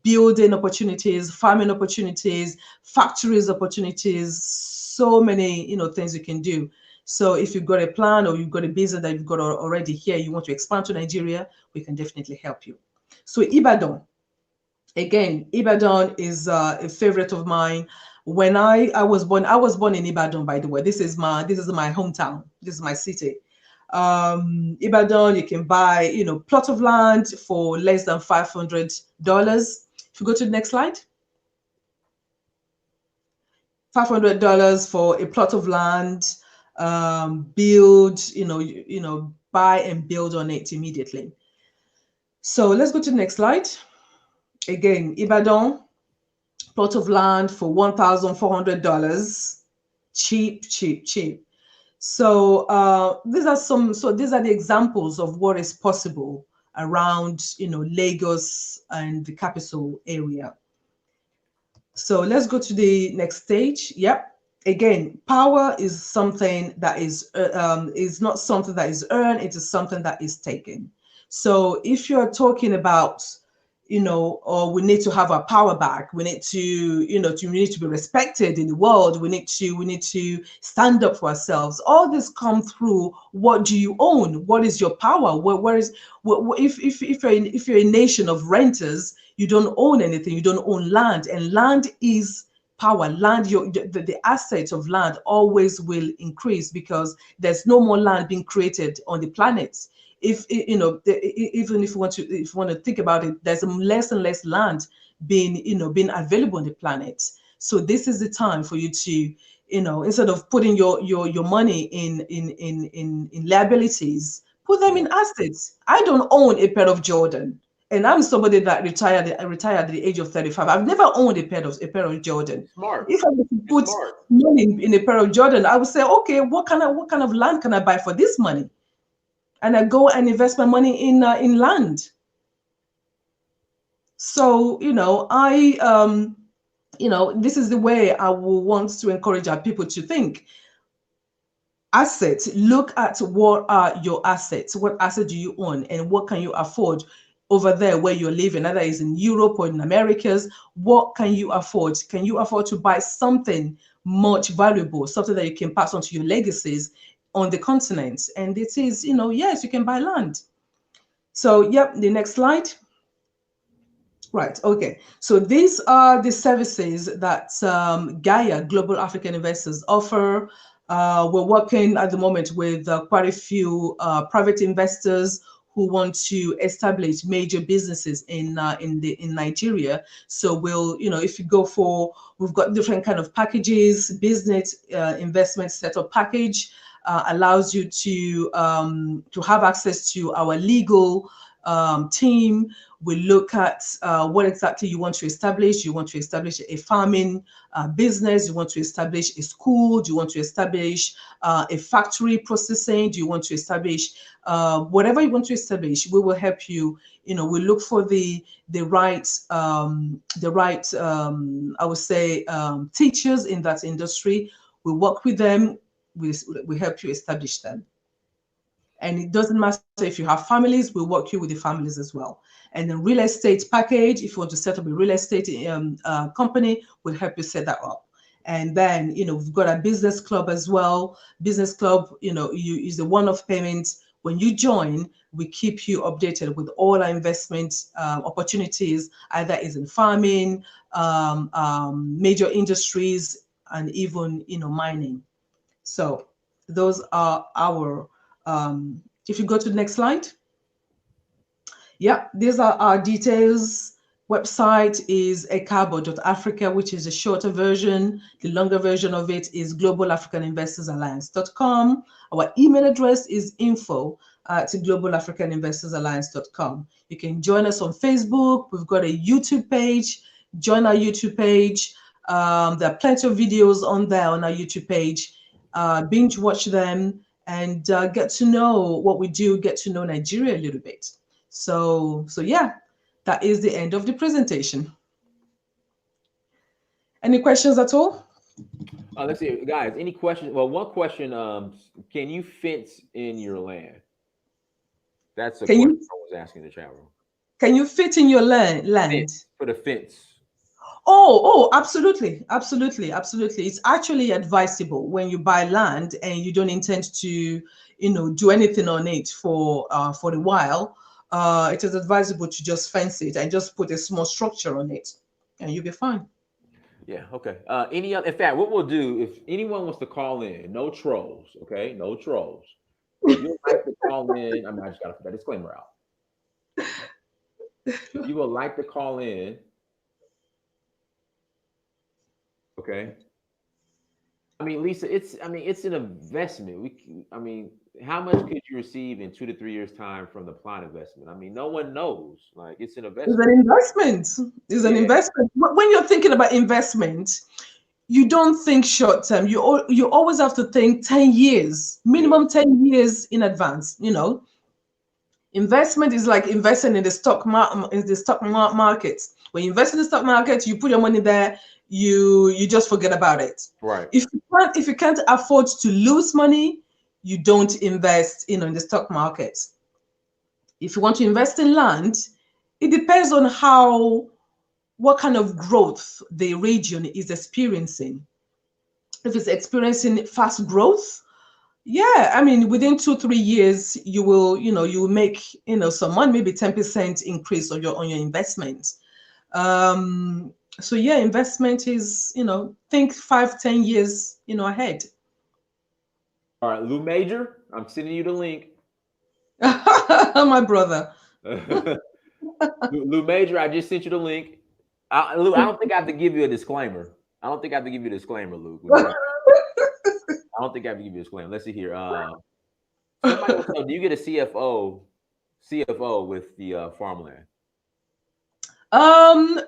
building opportunities, farming opportunities, factories opportunities, so many, things you can do. So if you've got a plan or you've got a business that you've got already here, you want to expand to Nigeria, we can definitely help you. So Ibadan. Again, Ibadan is a favorite of mine. When I was born in Ibadan, by the way. This is my hometown. This is my city. Ibadan, you can buy, plot of land for less than $500. If you go to the next slide, $500 for a plot of land. Build, buy and build on it immediately. So let's go to the next slide. Again, Ibadan, plot of land for $1,400. Cheap, cheap, cheap. So these are the examples of what is possible around Lagos and the capital area. So let's go to the next stage. Yep. Again, power is something that is not something that is earned, it is something that is taken. So if you're talking about, or we need to have our power back, we need to, we need to be respected in the world, we need to stand up for ourselves. All this come through what do you own? What is your power? If you're a nation of renters, you don't own anything, you don't own land, and land is power. Land, the assets of land always will increase because there's no more land being created on the planet. Even if you want to think about it, there's less and less land being available on the planet. So this is the time for you to, instead of putting your money in liabilities, put them in assets. I don't own a pair of Jordan, and I'm somebody that retired at the age of 35. I've never owned a pair of Jordan. Smart. If I were to You're put smart. money in a pair of Jordan, I would say, okay, what kind of land can I buy for this money? and I go and invest my money in land. So, this is the way I will want to encourage our people to think. Assets, look at what are your assets, what asset do you own, and what can you afford over there where you're living, either is in Europe or in Americas. What can you afford? Can you afford to buy something much valuable, something that you can pass on to your legacies on the continent? And it is, yes, you can buy land. So, yep, the next slide. Right. Okay. So these are the services that Gaia Global African Investors offer. We're working at the moment with quite a few private investors who want to establish major businesses in Nigeria. So if you go for, we've got different kind of packages. Business investment setup package allows you to have access to our legal team. We look at what exactly you want to establish. You want to establish a farming business. You want to establish a school. Do you want to establish a factory processing? Do you want to establish whatever you want to establish? We will help you. We look for the right I would say teachers in that industry. We work with them. We help you establish them. And it doesn't matter if you have families, we'll work you with the families as well. And then real estate package, if you want to set up a real estate company, we'll help you set that up. And then, we've got a business club as well. Business club, you use the one-off payment. When you join, we keep you updated with all our investment opportunities, either is in farming, major industries, and even, mining. So those are our if you go to the next slide. Yeah, these are our details. Website is ekabo.africa, which is a shorter version. The longer version of it is globalafricaninvestorsalliance.com. Our email address is info@globalafricaninvestorsalliance.com. You can join us on Facebook. We've got a YouTube page. Join our YouTube page. There are plenty of videos on there on our YouTube page. Binge watch them and get to know what we do, get to know Nigeria a little bit. So yeah, that is the end of the presentation. Any questions at all? Let's see, guys. Any questions? Well, one question: can you fence in your land? That's a question I was asking the chat room. Can you fit in your land? Fence, for the fence. Oh, absolutely, absolutely, absolutely. It's actually advisable when you buy land and you don't intend to, do anything on it for a while. It is advisable to just fence it and just put a small structure on it, and you'll be fine. Yeah. Okay. Any other? In fact, what we'll do, if anyone wants to call in, no trolls. Okay, no trolls. If you would like to call in, I just got to put that disclaimer out. If you would like to call in, okay. Lisa, it's an investment. How much could you receive in 2 to 3 years time from the plot investment? No one knows. Like, it's an investment. It's an investment. It's an investment. When you're thinking about investment, you don't think short term. You always have to think 10 years, minimum 10 years in advance. Investment is like investing in the stock market. When you invest in the stock market, you put your money there, you just forget about it. Right. If you can't afford to lose money, you don't invest in the stock market. If you want to invest in land, it depends on what kind of growth the region is experiencing. If it's experiencing fast growth, within 2-3 years, you will make, some money, maybe 10% increase on your investment. Investment is, think 5-10 years, ahead. All right, Lou Major, I'm sending you the link. My brother. Lou Major, I just sent you the link. Lou, I don't think I have to give you a disclaimer. Lou. I don't think I have to give you a disclaimer. Let's see here. Somebody wants to know, do you get a CFO with the farmland?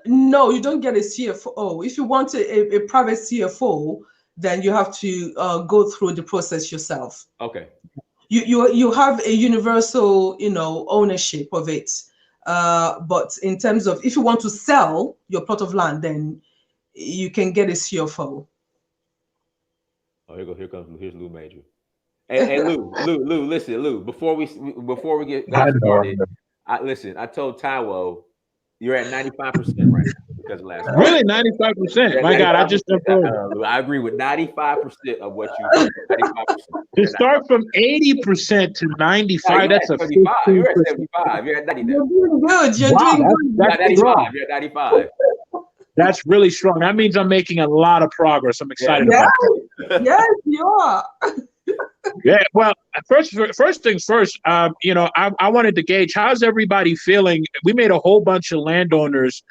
No, you don't get a CFO. If you want a private CFO, then you have to go through the process yourself. Okay. you have a universal, ownership of it. But in terms of if you want to sell your plot of land, then you can get a CFO. Oh, here's Lou Major. Hey, Lou, listen, Lou. Before we I got know. started, I told Taiwo you're at 95% right now because of last week. Really, 95%. You're at My God, I 95%. just jumped over. Lou, I agree with 95% of what you said. 95%. To start from 80% to 95, You're that's at a 75. You're at 15%. 75. You're at 90 now. You're doing good. You're Wow, doing You're good. at that's 95. strong. You're at 95. That's really strong. That means I'm making a lot of progress. I'm Yeah. excited Yes, about that. yes, you are. Yeah, well, first things first, I wanted to gauge how's everybody feeling. We made a whole bunch of landowners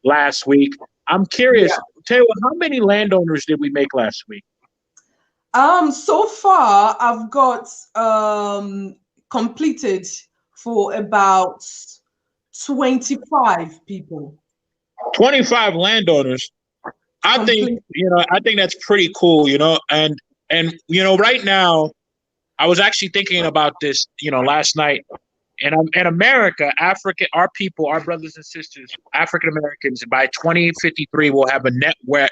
last week. I'm curious, Taylor, how many landowners did we make last week? So far I've got completed for about 25 people. 25 landowners. I think, Complete. I think that's pretty cool, and right now, I was actually thinking about this, last night. And in America, Africa, our people, our brothers and sisters, African Americans, by 2053 will have a net worth,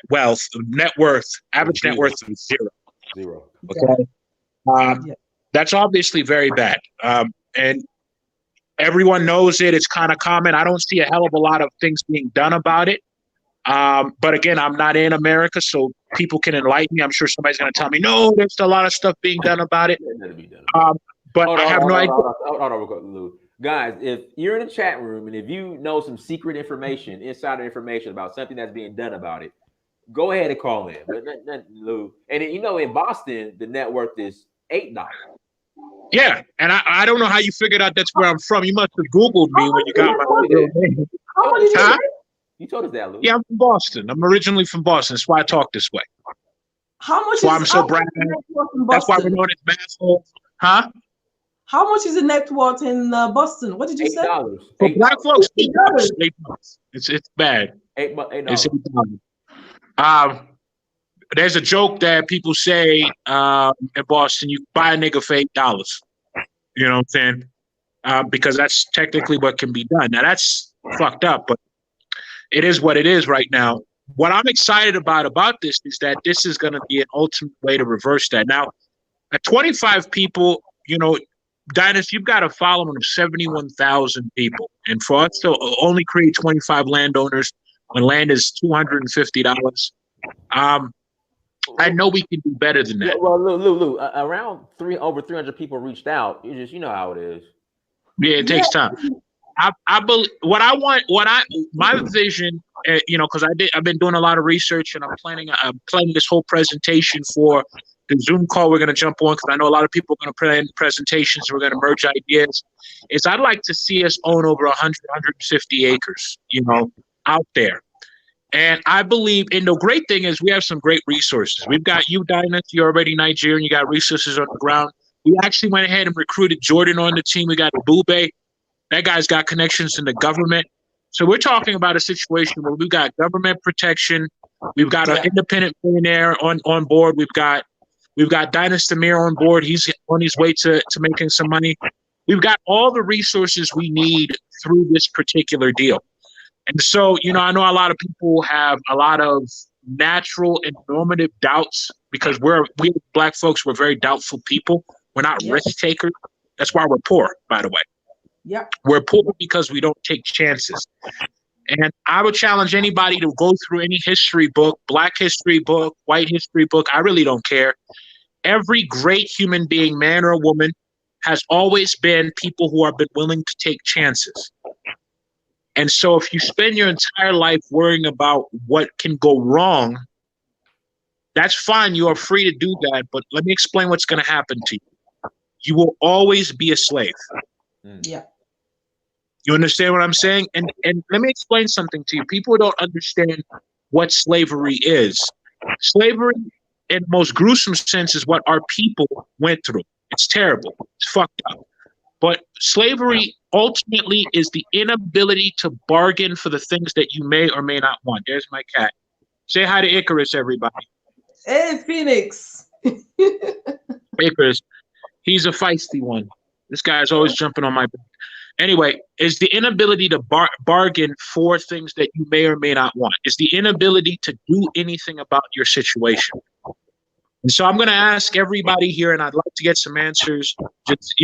average net worth of zero. Zero. Okay, Yeah. that's obviously very bad, and everyone knows it. It's kind of common. I don't see a hell of a lot of things being done about it. But again, I'm not in America, so people can enlighten me. I'm sure somebody's going to tell me, no, there's a lot of stuff being done about it. But I have no idea. Hold on, Lou. Guys, if you're in the chat room and if you know some secret information, insider information about something that's being done about it, go ahead and call in. But Lou, and in Boston, the net worth is $8. Yeah, and I don't know how you figured out that's where I'm from. You must have Googled me when you got my real name. How many Huh? You told us that, Lou. Yeah, I'm from Boston. I'm originally from Boston. That's why I talk this way. How much That's why is I'm so how much brand. is net worth in That's why we're Boston? known as massholes. Huh? How much is the net worth in Boston? What did you say? $8. For black folks, $8. it's bad. $8. It's $8. There's a joke that people say in Boston, you buy a nigga for $8. You know what I'm saying? Because that's technically what can be done. Now that's fucked up, but it is what it is right now. What I'm excited about this is that this is going to be an ultimate way to reverse that. Now, at 25 people, Dynas, you've got a following of 71,000 people. And for us to only create 25 landowners when land is $250, I know we can do better than that. Yeah, well, Lou, around over 300 people reached out. You know how it is. Yeah, it takes time. I believe my vision, because I've been doing a lot of research and I'm planning this whole presentation for the Zoom call we're going to jump on, because I know a lot of people are going to plan presentations. We're going to merge ideas. I'd like to see us own over 100, 150 acres, out there. And I believe, and the great thing is we have some great resources. We've got you, Dynas, you're already Nigerian. You got resources on the ground. We actually went ahead and recruited Jordan on the team. We got Bube. That guy's got connections in the government. So we're talking about a situation where we've got government protection. We've got an independent billionaire on board. We've got Dynas Demir on board. He's on his way to making some money. We've got all the resources we need through this particular deal. And so, I know a lot of people have a lot of natural and normative doubts because we black folks, we're very doubtful people. We're not risk takers. That's why we're poor, by the way. Yeah. We're poor because we don't take chances. And I would challenge anybody to go through any history book, black history book, white history book. I really don't care. Every great human being, man or woman, has always been people who have been willing to take chances. And so if you spend your entire life worrying about what can go wrong, that's fine. You are free to do that. But let me explain what's going to happen to you. You will always be a slave. Yeah. You understand what I'm saying? And let me explain something to you. People don't understand what slavery is. Slavery, in the most gruesome sense, is what our people went through. It's terrible. It's fucked up. But slavery ultimately is the inability to bargain for the things that you may or may not want. There's my cat. Say hi to Icarus, everybody. Hey, Phoenix. Icarus. He's a feisty one. This guy's always jumping on my back. Anyway, is the inability to bargain for things that you may or may not want. Is the inability to do anything about your situation. And so I'm going to ask everybody here, and I'd like to get some answers. Just,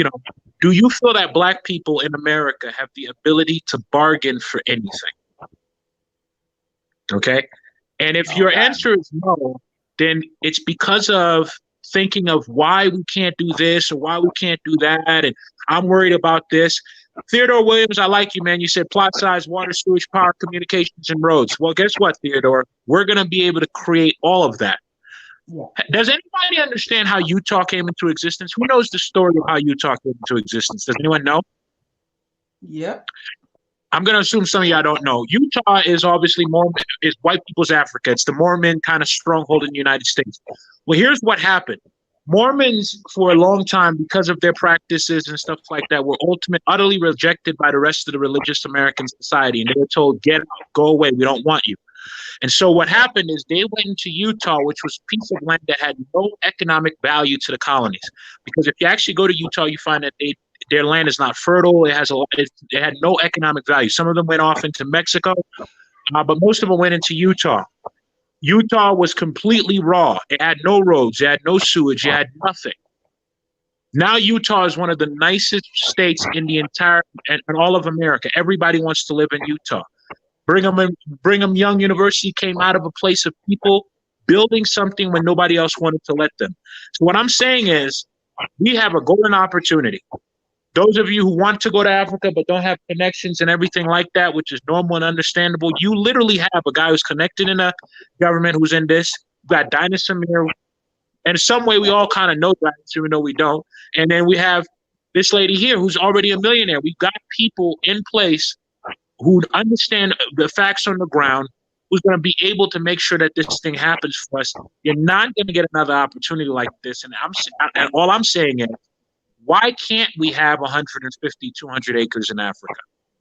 do you feel that Black people in America have the ability to bargain for anything? Okay. And if your answer is no, then it's because of thinking of why we can't do this or why we can't do that. And I'm worried about this. Theodore Williams, I like you, man. You said plot size, water, sewage, power, communications, and roads. Well, guess what, Theodore? We're going to be able to create all of that. Yeah. Does anybody understand how Utah came into existence? Who knows the story of how Utah came into existence? Does anyone know? Yeah. I'm going to assume some of y'all don't know. Utah is obviously is white people's Africa. It's the Mormon kind of stronghold in the United States. Well, here's what happened. Mormons, for a long time, because of their practices and stuff like that, were utterly rejected by the rest of the religious American society. And they were told, get out, go away, we don't want you. And so what happened is they went into Utah, which was a piece of land that had no economic value to the colonies. Because if you actually go to Utah, you find that their land is not fertile. It had no economic value. Some of them went off into Mexico, but most of them went into Utah. Utah was completely raw. It had no roads. It had no sewage. It had nothing. Now Utah is one of the nicest states in the entire and all of America. Everybody wants to live in Utah. Brigham Young University came out of a place of people building something when nobody else wanted to let them. So what I'm saying is we have a golden opportunity. Those of you who want to go to Africa but don't have connections and everything like that, which is normal and understandable, you literally have a guy who's connected in a government who's in this. You've got Dinah Samir. And in some way, we all kind of know that, even though we don't. And then we have this lady here who's already a millionaire. We've got people in place who understand the facts on the ground, who's going to be able to make sure that this thing happens for us. You're not going to get another opportunity like this. And all I'm saying is, why can't we have 150, 200 acres in Africa?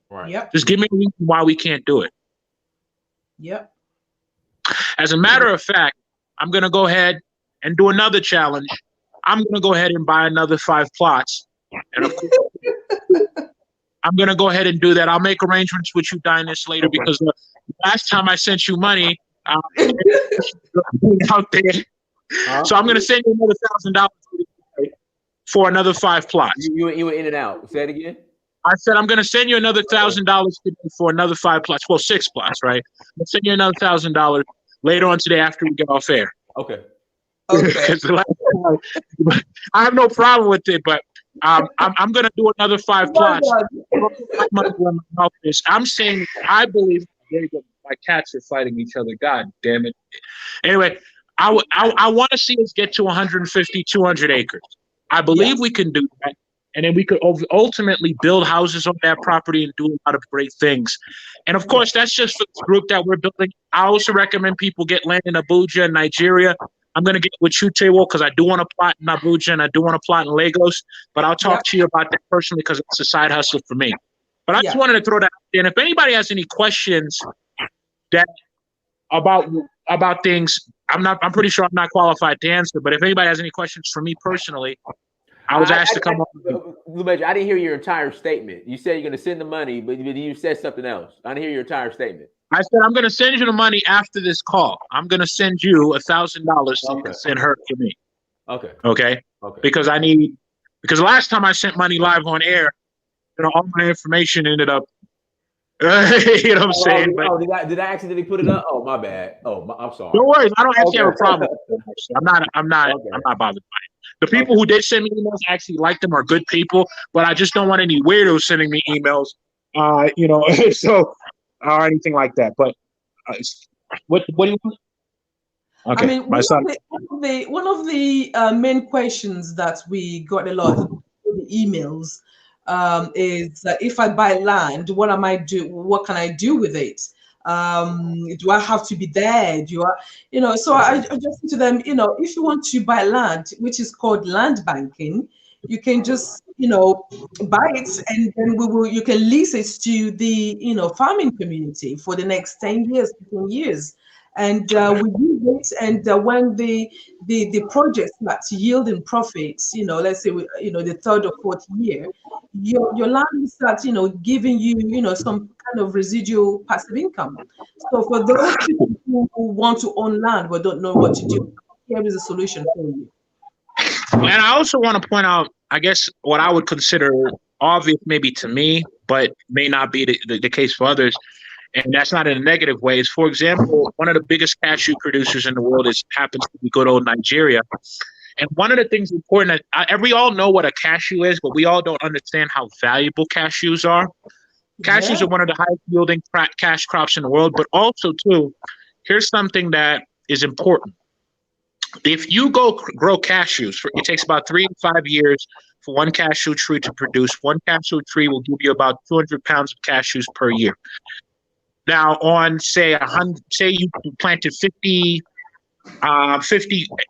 Right. Yep. Just give me a reason why we can't do it. Yep. As a matter of fact, I'm going to go ahead and do another challenge. I'm going to go ahead and buy another 5 plots. And of course, I'm going to go ahead and do that. I'll make arrangements with you, Dinus, later, because the last time I sent you money, out there. So I'm going to send you another $1,000 for another 5 plots. You were in and out. Say it again. I said I'm going to send you another $1,000 for another 5 plots. Well, 6 plots, right? I'll send you another $1,000 later on today after we get off air. Okay. Okay. I have no problem with it, but I'm going to do another 5 plots. I'm saying I believe. There you go. My cats are fighting each other. God damn it. Anyway, I want to see us get to 150, 200 acres. I believe we can do that. And then we could ultimately build houses on that property and do a lot of great things. And of course, that's just for the group that we're building. I also recommend people get land in Abuja, Nigeria. I'm going to get with you, Taiwo, because I do want to plot in Abuja and I do want to plot in Lagos. But I'll talk to you about that personally because it's a side hustle for me. But I just wanted to throw that out there. And if anybody has any questions about things, I'm pretty sure I'm not qualified to answer. But if anybody has any questions for me personally, I was asked to come up. I didn't hear your entire statement. You said you're going to send the money, but you said something else. I didn't hear your entire statement. I said I'm going to send you the money after this call. I'm going to send you $1,000 so you can send her to me. Okay. Okay. Because last time I sent money live on air, all my information ended up. You know what I'm saying? Did I accidentally put it up? Oh, my bad. I'm sorry. No worries. I don't actually have a problem with it. I'm not bothered by it. The people who did send me emails actually like them, are good people, but I just don't want any weirdos sending me emails, so or anything like that. But what do you want? Okay, I mean, one of the main questions that we got a lot of the emails is if I buy land, what can I do with it? Do I have to be there? So I just say to them, if you want to buy land, which is called land banking, you can just, buy it and then you can lease it to the, farming community for the next 10 years, 15 years. and we use it. And when the project starts yielding profits, let's say the third or fourth year, your land will start giving you some kind of residual passive income. So for those people who want to own land but don't know what to do, here is a solution for you. And I also want to point out, I guess, what I would consider obvious maybe to me, but may not be the case for others. And that's not in a negative way. Is, for example, one of the biggest cashew producers in the world happens to be good old Nigeria. And one of the things important, we all know what a cashew is, but we all don't understand how valuable cashews are. Cashews are one of the highest yielding cash crops in the world. But also, too, here's something that is important. If you go grow cashews, it takes about 3 to 5 years for one cashew tree to produce. One cashew tree will give you about 200 pounds of cashews per year. Now, on say you planted 50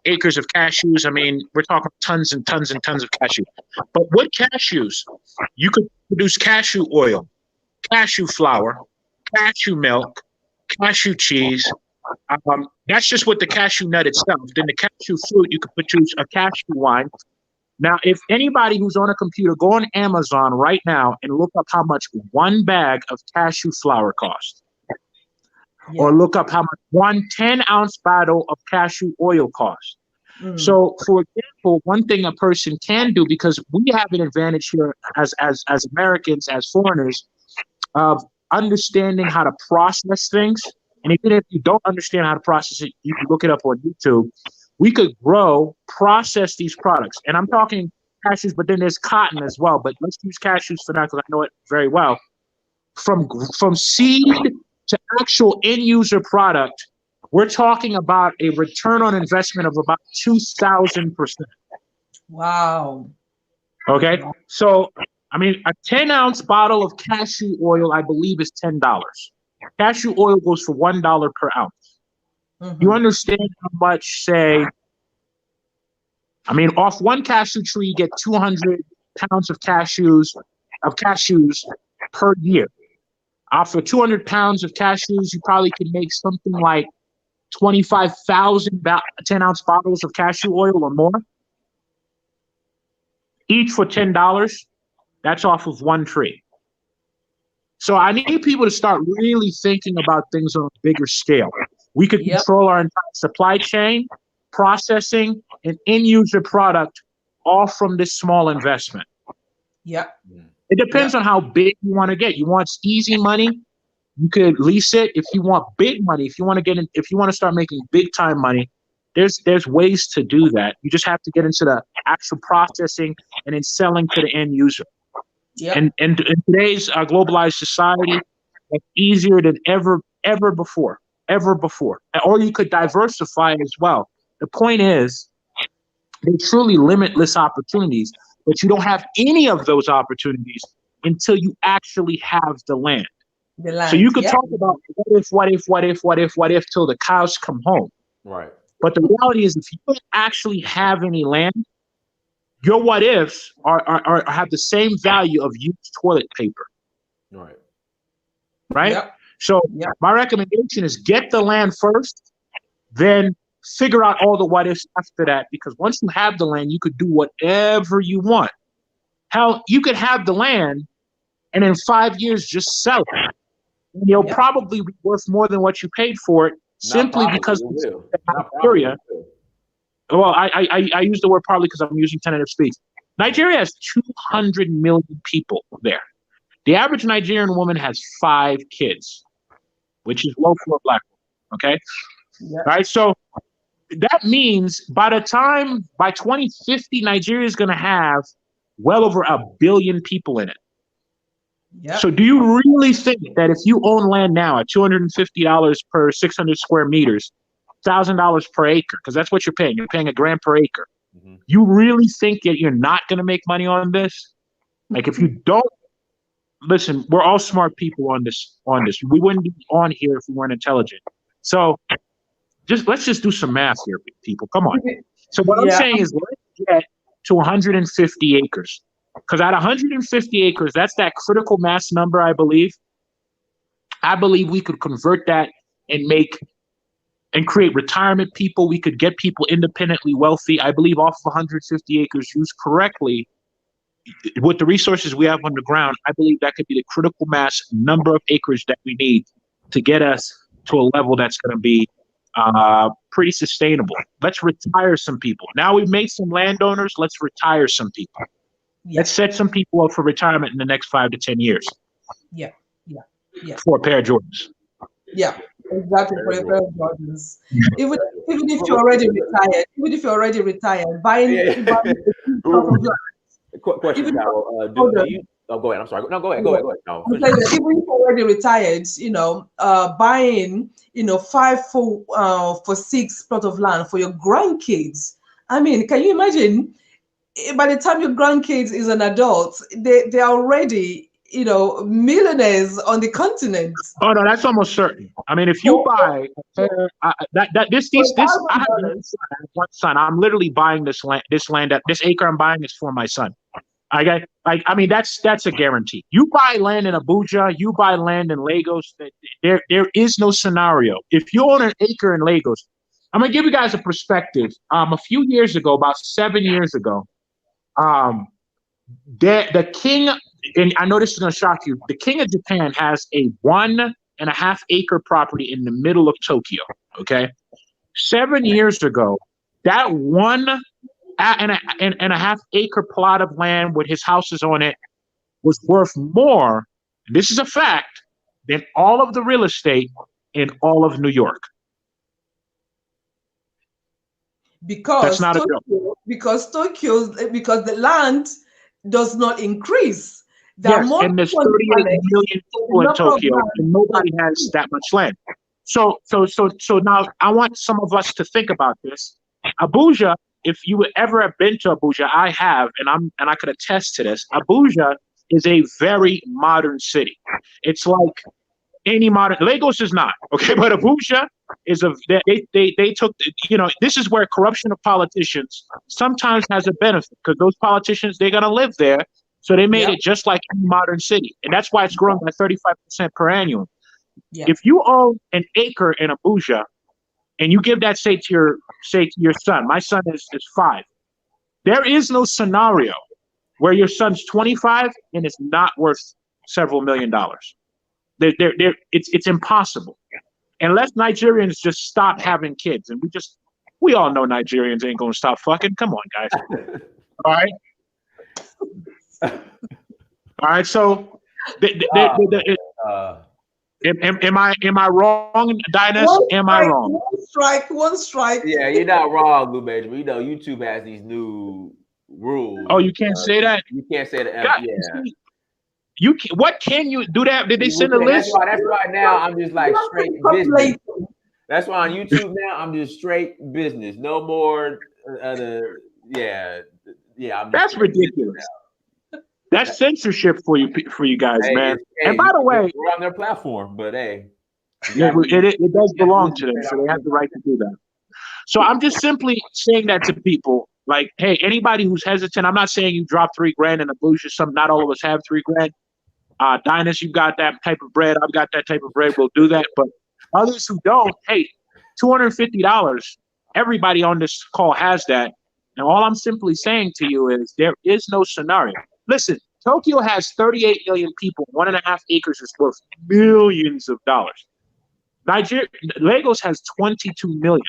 acres of cashews. I mean, we're talking tons and tons and tons of cashews. But with cashews, you could produce cashew oil, cashew flour, cashew milk, cashew cheese. That's just with the cashew nut itself. Then the cashew fruit, you could produce a cashew wine. Now, if anybody who's on a computer, go on Amazon right now and look up how much one bag of cashew flour costs. Yeah. Or look up how much one 10-ounce bottle of cashew oil costs. So, for example, one thing a person can do, because we have an advantage here as Americans, as foreigners, of understanding how to process things. And even if you don't understand how to process it, you can look it up on YouTube. We could process these products. And I'm talking cashews, but then there's cotton as well. But let's use cashews for now because I know it very well. From seed to actual end user product, we're talking about a return on investment of about 2,000%. Wow. Okay. So, I mean, a 10-ounce bottle of cashew oil, I believe, is $10. Cashew oil goes for $1 per ounce. Mm-hmm. You understand how much, off one cashew tree, you get 200 pounds of cashews per year. After 200 pounds of cashews, you probably can make something like 25,000 10-ounce bottles of cashew oil or more. Each for $10. That's off of one tree. So I need people to start really thinking about things on a bigger scale. We could control our entire supply chain, processing, and end-user product all from this small investment. Yep. It depends on how big you want to get. You want easy money, you could lease it. If you want big money, if you want to start making big time money, there's ways to do that. You just have to get into the actual processing and then selling to the end user. Yep. And in today's globalized society, it's easier than ever before. Or you could diversify as well. The point is, they're truly limitless opportunities, but you don't have any of those opportunities until you actually have the land. So you could talk about what if till the cows come home. Right. But the reality is, if you don't actually have any land, your what ifs are have the same value of used toilet paper. Right. Yep. So my recommendation is get the land first, then figure out all the what ifs after that, because once you have the land, you could do whatever you want. Hell, you could have the land and in 5 years just sell it. And you'll probably be worth more than what you paid for it, simply because Nigeria. Well, I use the word probably because I'm using tentative speech. Nigeria has 200 million people there. The average Nigerian woman has 5 kids, which is low for a black woman. Okay. All right. So that means by 2050, Nigeria is going to have well over 1 billion people in it. Yep. So do you really think that if you own land now at $250 per 600 square meters, $1,000 per acre, because that's what you're paying $1,000 per acre, you really think that you're not going to make money on this? Like, if you don't, listen, we're all smart people on this. We wouldn't be on here if we weren't intelligent. So let's just do some math here, people. Come on. So what I'm saying is, let's get to 150 acres. Because at 150 acres, that's that critical mass number, I believe. I believe we could convert that and make and create retirement people. We could get people independently wealthy. I believe off of 150 acres used correctly, with the resources we have on the ground, I believe that could be the critical mass number of acres that we need to get us to a level that's going to be pretty sustainable. Let's retire some people. Now we've made some landowners. Let's retire some people. Yeah. Let's set some people up for retirement in the next 5 to 10 years. Yeah. Yeah. Yeah. For a pair of Jordans. Yeah. Exactly. For a pair of Jordans. Even if you're already retired, buying Question, even Taiwo. Do you? Oh, go ahead. I'm sorry. No, go ahead. Go ahead. No, even if you're already retired, buying, 5 for 6 plot of land for your grandkids. I mean, can you imagine? By the time your grandkids is an adult, they are already, millionaires on the continent. Oh no, that's almost certain. I mean, if you buy I have one son. I'm literally buying this land. This acre I'm buying is for my son. I mean, that's a guarantee. You buy land in Abuja, you buy land in Lagos. There is no scenario. If you own an acre in Lagos, I'm gonna give you guys a perspective. A few years ago, about 7 years ago, the king, and I know this is gonna shock you. The king of Japan has a 1.5 acre property in the middle of Tokyo. Okay, 7 years ago, that 1.5 acre plot of land with his houses on it was worth more, and this is a fact, than all of the real estate in all of New York. Because because the land does not increase. And there's 38 million people in Tokyo, and nobody has that much land. So now I want some of us to think about this. Abuja, if you ever have been to Abuja, I have, and I could attest to this. Abuja is a very modern city. It's like any modern. Lagos is not, okay, but Abuja is they took, this is where corruption of politicians sometimes has a benefit, because those politicians, they're gonna live there, so they made it just like any modern city, and that's why it's growing by 35% per annum. If you own an acre in Abuja and you give that, say to your son, my son is 5, there is no scenario where your son's 25 and it's not worth several $1 million. It's impossible. Unless Nigerians just stop having kids, and we all know Nigerians ain't gonna stop fucking. Come on, guys. All right. All right. So, am I wrong, Dinus? Am I wrong? One strike. Yeah, you're not wrong, Blue Major. But YouTube has these new rules. Oh, you can't say that. You can't say that. God, what can you do? That did they send a list? That's why now I'm just like straight business. That's why on YouTube now I'm just straight business. No more That's ridiculous. That's censorship for you guys, man. And by the way, we're on their platform, but hey, it does belong to them, so they have the right to do that. So I'm just simply saying that to people, like, hey, anybody who's hesitant, I'm not saying you drop $3,000 in Abuja. Not all of us have $3,000. Dinus, you've got that type of bread. I've got that type of bread. We'll do that. But others who don't, hey, $250. Everybody on this call has that. And all I'm simply saying to you is there is no scenario. Listen, Tokyo has 38 million people. 1.5 acres is worth millions of dollars. Lagos has 22 million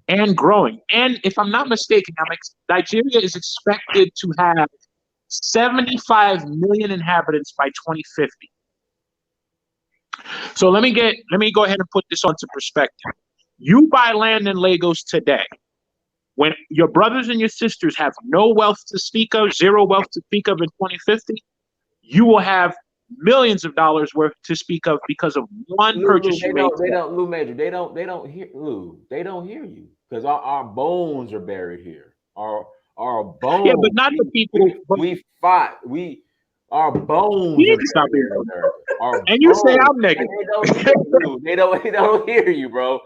and growing. And if I'm not mistaken, Nigeria is expected to have 75 million inhabitants by 2050. So let me go ahead and put this onto perspective. You buy land in Lagos today, when your brothers and your sisters have no wealth to speak of, zero wealth to speak of in 2050, you will have millions of dollars worth to speak of because of one purchase you made. They don't hear you because our bones are buried here. Our bones. Yeah, but not the people. We fought. Our bones. You need to stop here. And you say I'm negative. They don't hear you, bro.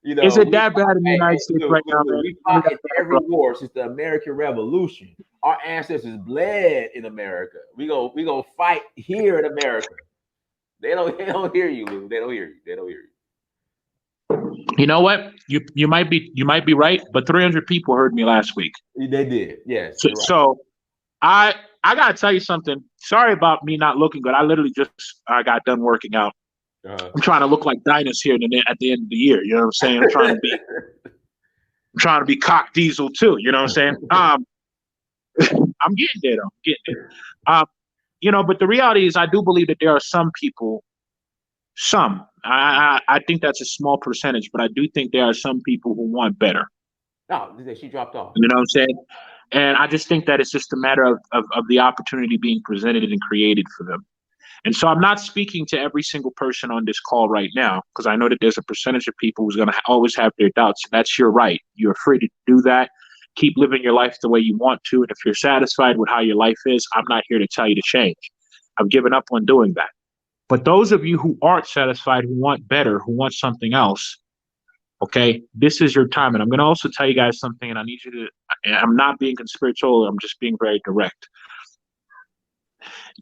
Is it that bad in the United States right now, man? We fought in every war since the American Revolution. Our ancestors bled in America. We go fight here in America. They don't hear you, Lou. They don't hear you. You know what? You might be right, but 300 people heard me last week. They did. Yes, So, you're right. so I gotta tell you something. Sorry about me not looking good. I literally just I got done working out. Uh-huh. I'm trying to look like Dinus here at the end of the year. You know what I'm saying? I'm trying to be cock diesel too. You know what I'm saying? I'm getting there though. I'm getting there. But the reality is, I do believe that there are some people. Some I think that's a small percentage, but I do think there are some people who want better. No, she dropped off. You know what I'm saying? And I just think that it's just a matter of the opportunity being presented and created for them. And so I'm not speaking to every single person on this call right now, because I know that there's a percentage of people who's going to always have their doubts. That's your right. You're free to do that. Keep living your life the way you want to. And if you're satisfied with how your life is, I'm not here to tell you to change. I've given up on doing that. But those of you who aren't satisfied, who want better, who want something else, okay, this is your time. And I'm going to also tell you guys something, and I need you to, I'm not being conspiratorial, I'm just being very direct.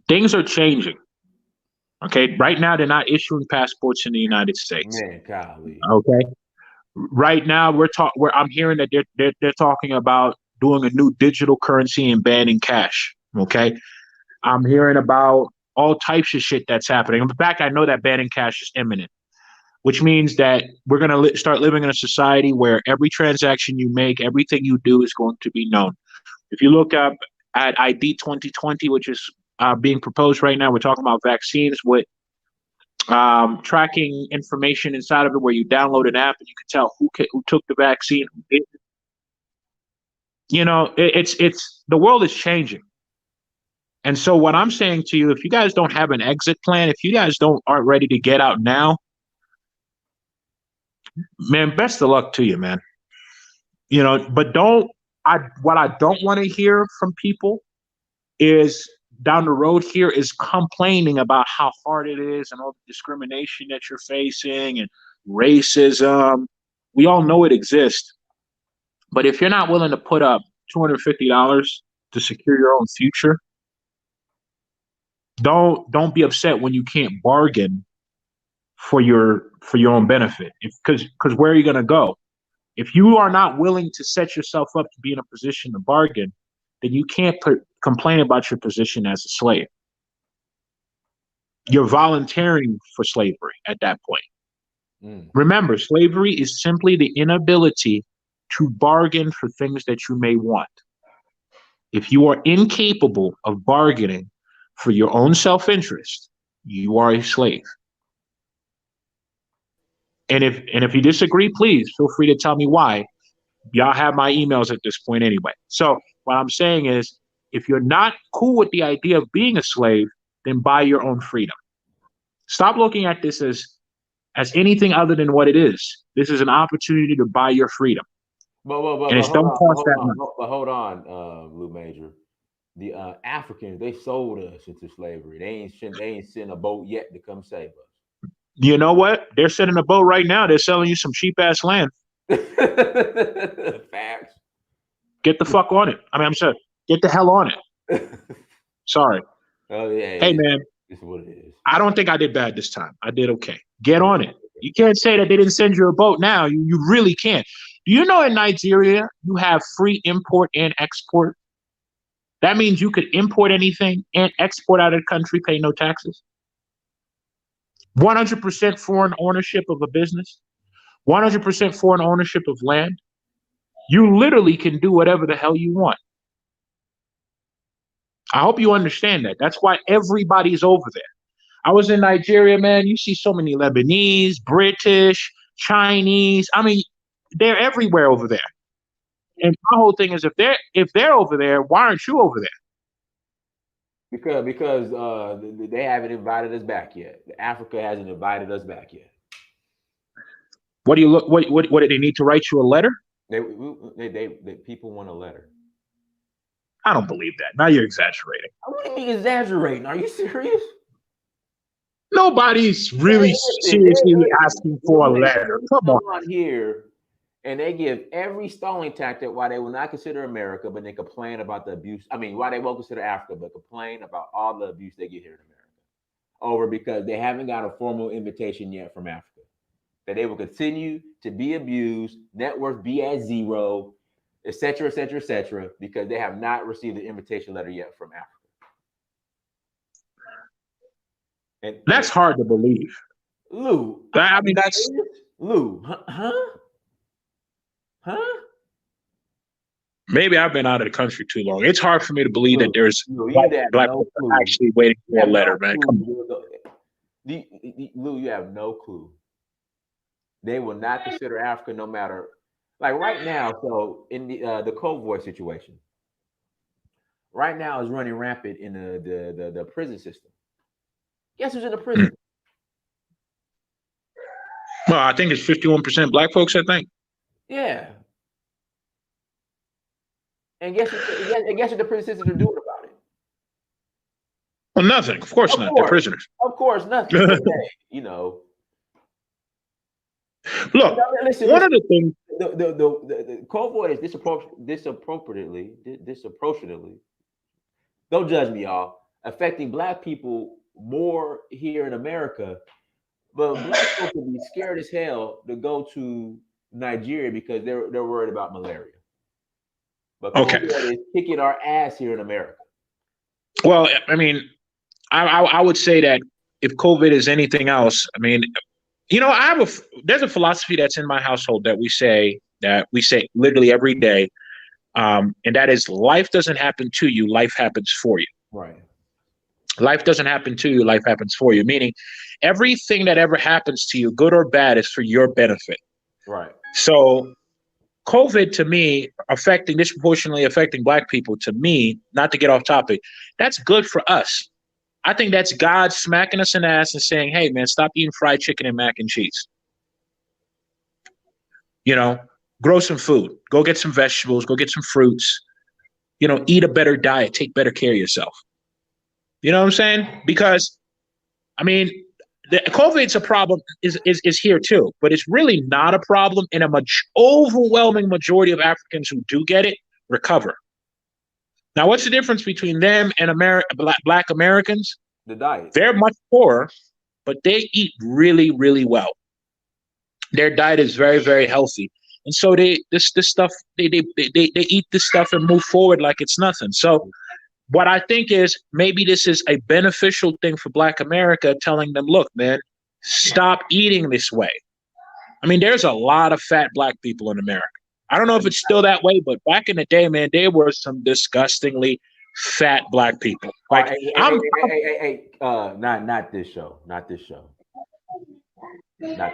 Things are changing. Okay, right now they're not issuing passports in the United States. Man, golly. Okay, right now I'm hearing that they're talking about doing a new digital currency and banning cash. Okay, I'm hearing about all types of shit that's happening. In fact, I know that banning cash is imminent, which means that we're going to start living in a society where every transaction you make, everything you do is going to be known. If you look up at ID 2020, which is being proposed right now, we're talking about vaccines with tracking information inside of it, where you download an app and you can tell who took the vaccine, who didn't. It's the world is changing. And so what I'm saying to you, if you guys don't have an exit plan, if you guys aren't ready to get out now, man, best of luck to you, man. But what I don't want to hear from people is down the road here is complaining about how hard it is and all the discrimination that you're facing and racism. We all know it exists. But if you're not willing to put up $250 to secure your own future, don't be upset when you can't bargain for your own benefit. Because where are you going to go? If you are not willing to set yourself up to be in a position to bargain, then you can't complain about your position as a slave. You're volunteering for slavery at that point. Remember, slavery is simply the inability to bargain for things that you may want. If you are incapable of bargaining for your own self-interest, you are a slave. And if you disagree, please feel free to tell me why. Y'all have my emails at this point anyway. So what I'm saying is, if you're not cool with the idea of being a slave, then buy your own freedom. Stop looking at this as anything other than what it is. This is an opportunity to buy your freedom. But hold on, Blue Major. The Africans, they sold us into slavery. They ain't sent a boat yet to come save us. You know what? They're sending a boat right now. They're selling you some cheap ass land. Facts. Get the fuck on it. I'm sorry. Get the hell on it. Sorry. Oh yeah. Hey man, it's what it is. I don't think I did bad this time. I did okay. Get on it. You can't say that they didn't send you a boat now. You really can't. Do you know in Nigeria you have free import and export? That means you could import anything and export out of the country, pay no taxes. 100% foreign ownership of a business. 100% foreign ownership of land. You literally can do whatever the hell you want. I hope you understand that. That's why everybody's over there. I was in Nigeria, man. You see so many Lebanese, British, Chinese. They're everywhere over there. And my whole thing is, if they're over there, why aren't you over there? Because they haven't invited us back yet. Africa hasn't invited us back yet. What do you look? What did they need to write you a letter? They people want a letter. I don't believe that. Now you're exaggerating. What do you mean exaggerating? Are you serious? Nobody's really seriously asking for a letter. Come on here. And they give every stalling tactic why they will not consider America, but they complain about the abuse. Why they won't consider Africa, but complain about all the abuse they get here in America. Because they haven't got a formal invitation yet from Africa. that they will continue to be abused, net worth be at zero, et cetera, et cetera, et cetera, because they have not received an invitation letter yet from Africa. And That's hard to believe. Lou, I mean, that's Lou, huh? maybe I've been out of the country too long. It's hard for me to believe that there's Lou, black people actually waiting for a letter, man. Come on. Lou, you have no clue. They will not consider Africa no matter, like right now. So in the convoy situation, right now is running rampant in the prison system. Guess who's in the prison? Well, I think it's 51% black folks, I think. Yeah. And guess what the prison systems are doing about it? Well, nothing. Of course not. They're prisoners. Of course, nothing. But, hey, you know. Look, listen, one of the things the convoy is disproportionately. Don't judge me, y'all. Affecting black people more here in America, but black folks will be scared as hell to go to Nigeria because they're worried about malaria. But COVID is kicking our ass here in America. Well, I mean, I would say that if COVID is anything else, I mean, you know, there's a philosophy that's in my household that we say literally every day, and that is life doesn't happen to you, life happens for you. Right. Life doesn't happen to you, life happens for you. Meaning, everything that ever happens to you, good or bad, is for your benefit. Right. So, COVID to me, disproportionately affecting black people, to me, not to get off topic, that's good for us. I think that's God smacking us in the ass and saying, hey, man, stop eating fried chicken and mac and cheese. You know, grow some food, go get some vegetables, go get some fruits, you know, eat a better diet, take better care of yourself. You know what I'm saying? Because, I mean, the COVID's a problem is here too, but it's really not a problem. And overwhelming majority of Africans who do get it recover. Now, what's the difference between them and black Americans? The diet. They're much poorer, but they eat really, really well. Their diet is very, very healthy, and so they eat this stuff and move forward like it's nothing. So, what I think is maybe this is a beneficial thing for Black America, telling them, look, man, stop eating this way. I mean, there's a lot of fat Black people in America. I don't know if it's still that way, but back in the day, man, there were some disgustingly fat Black people. Like, not this show. Not this show. What?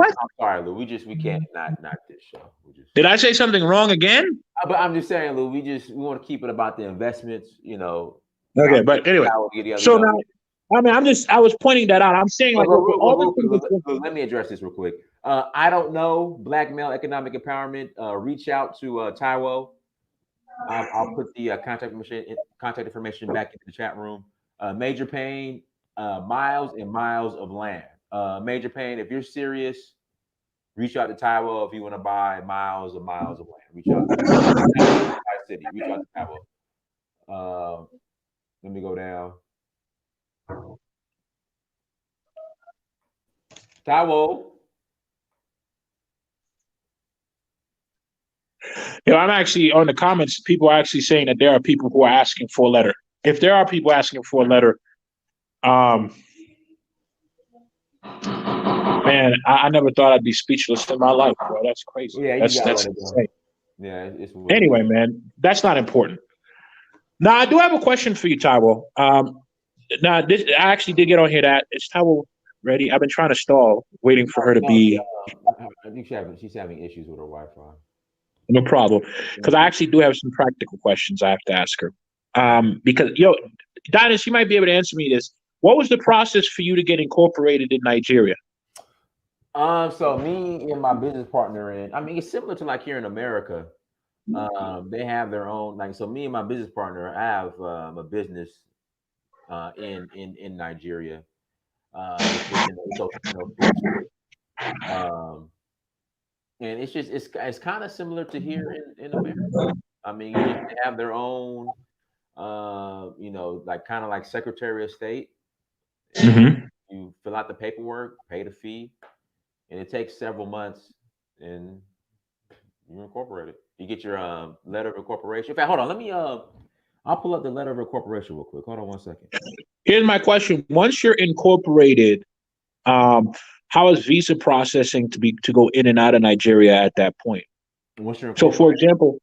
I'm sorry, Lou. We can't. Not this show. Did I say something wrong again? But I'm just saying, Lou. We want to keep it about the investments. You know. Okay, but anyway. So now, I mean, I was pointing that out. I'm saying like let me address this real quick. I don't know Black male economic empowerment. Reach out to Taiwo. I'll put the contact information back into the chat room. Major Pain, miles and miles of land. Major Pain, if you're serious, reach out to Taiwo if you want to buy miles and miles of land. Reach out to City. Reach out to Taiwo. Let me go down. Taiwo. You know, I'm actually on the comments. People are actually saying that there are people who are asking for a letter. If there are people asking for a letter, man, I never thought I'd be speechless in my life, bro. That's crazy. Yeah, that's insane. Yeah, it's anyway, man, that's not important. Now, I do have a question for you, Taiwo. Now, I actually did get on here that is Taiwo ready? I've been trying to stall, waiting for her to be. I think she's having issues with her Wi-Fi. No problem, because I actually do have some practical questions I have to ask her. Because Dinah, she might be able to answer me this. What was the process for you to get incorporated in Nigeria? So me and my business partner, and I mean, it's similar to like here in America. They have their own, like, so me and my business partner, I have a business in Nigeria. And it's kind of similar to here in America. I mean, they have their own, like kind of like Secretary of State. Mm-hmm. You fill out the paperwork, pay the fee, and it takes several months, and you incorporate it. You get your letter of incorporation. In fact, hold on, let me I'll pull up the letter of incorporation real quick. Hold on one second. Here's my question: once you're incorporated, um, how is visa processing to go in and out of Nigeria at that point? Once you're So, for incorporated, example,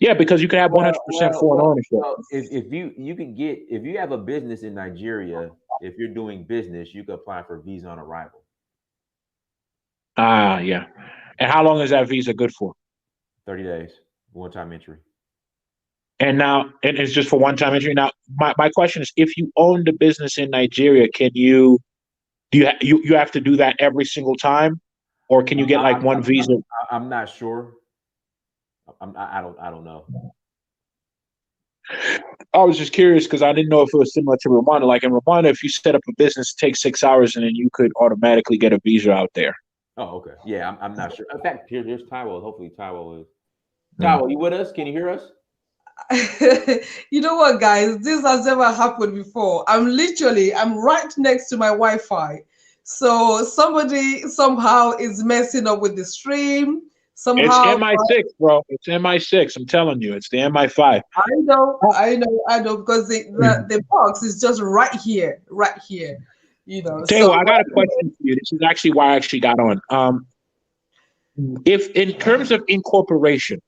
yeah, because you can have 100% foreign ownership. if you can get, if you have a business in Nigeria, if you're doing business, you can apply for visa on arrival. Ah, yeah. And how long is that visa good for? 30 days, one time entry. And now, and it's just for one time entry. Now, my question is, if you own the business in Nigeria, can you you have to do that every single time, or can you get like one visa? I'm not sure. I don't know. I was just curious because I didn't know if it was similar to Rwanda. Like in Rwanda, if you set up a business, it takes 6 hours, and then you could automatically get a visa out there. Oh, okay. Yeah, I'm not sure. In fact, here's Taiwo. Hopefully, Taiwo is. Mm. Taiwo, you with us? Can you hear us? You know what, guys? This has never happened before. I'm right next to my Wi-Fi. So somebody somehow is messing up with the stream. It's Somehow, MI6, bro. It's MI6. I'm telling you, it's the MI5. I know, because the box is just right here, right here. You know, Taiwo, so I got a question for you. This is actually why I actually got on. If in terms of incorporation,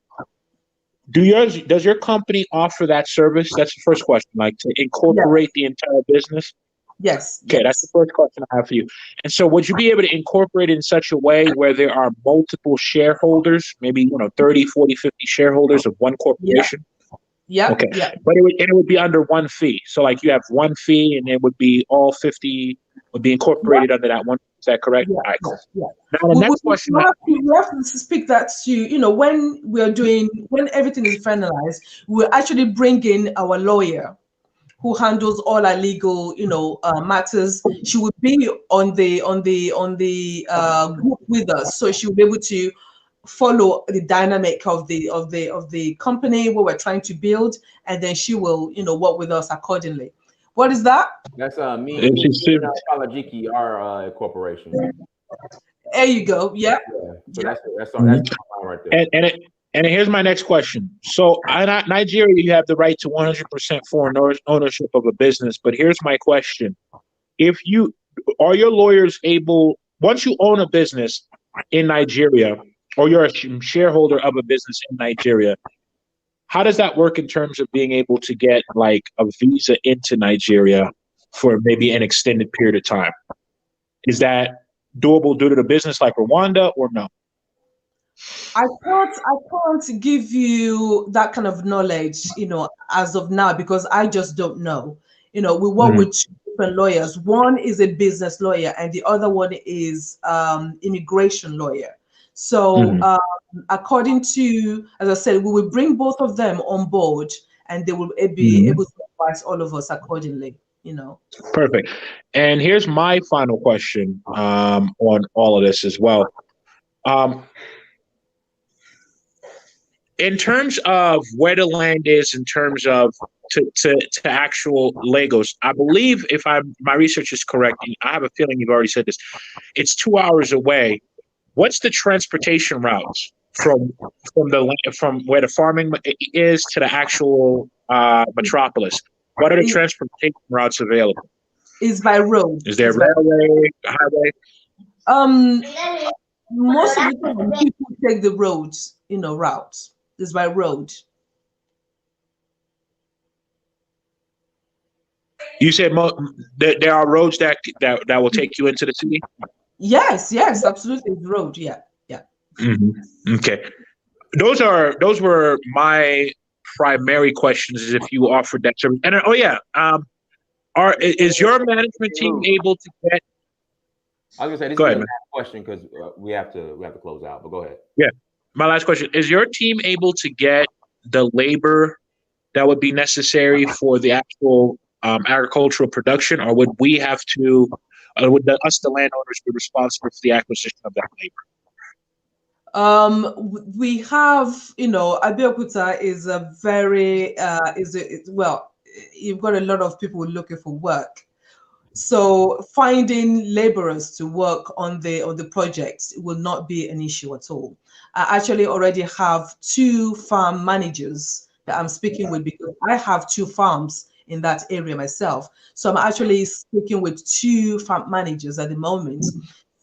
does your company offer that service? That's the first question. Like to yeah, incorporate the entire business. yes, Okay, that's the yes. first question I have for you. And so would you be able to incorporate it in such a way where there are multiple shareholders, maybe 30, 40, 50 shareholders of one Yeah, corporation? yeah, Okay. yeah. But it would be under one fee. So like you have one fee and it would be all 50 would be Yeah, incorporated under that one. Is that correct? yeah, All right, yeah, cool. yeah. Now the next question We have to speak that to, when everything is finalized, we're actually bringing our lawyer who handles all our legal, matters. She would be on the group with us, so she'll be able to follow the dynamic of the company, what we're trying to build, and then she will, work with us accordingly. What is that? That's is, me and Kalajiki, our corporation. There you go. Yeah, Yeah. So yeah. that's right there. and here's my next question. So in Nigeria, you have the right to 100% foreign ownership of a business. But here's my question: If you are your lawyers able, once you own a business in Nigeria, or you're a shareholder of a business in Nigeria, how does that work in terms of being able to get like a visa into Nigeria for maybe an extended period of time? Is that doable due to the business like Rwanda or no? I can't give you that kind of knowledge, as of now, because I just don't know. We work Mhm. with two different lawyers. One is a business lawyer, and the other one is immigration lawyer. So, Mhm. according to, as I said, we will bring both of them on board, and they will be Mhm. able to advise all of us accordingly. Perfect. And here's my final question on all of this as well. Um, in terms of where the land is, in terms of to actual Lagos, I believe if my research is correct, I have a feeling you've already said this. It's 2 hours away. What's the transportation routes from where the farming is to the actual metropolis? What are the It transportation routes available? is by road. Is there It's by railway, highway? um most of the time people take the roads, route. It's by road. You said there are roads that will take you into the city. Yes, yes, absolutely. It's road. Yeah, yeah. Hmm. Okay, those were my primary questions. Is if you offered that service, and oh yeah, is your management team Lou, able to get? I was gonna say this Go is the ahead, last man. question because we have to close out. But go ahead. Yeah, my last question is: your team able to get the labor that would be necessary for the actual agricultural production, or would we have to? The landowners, be responsible for the acquisition of that labor? We have, Abeokuta is a very, well, you've got a lot of people looking for work. So finding laborers to work on the projects will not be an issue at all. I actually already have two farm managers that I'm speaking with because I have two farms in that area myself. So I'm actually speaking with two farm managers at the moment.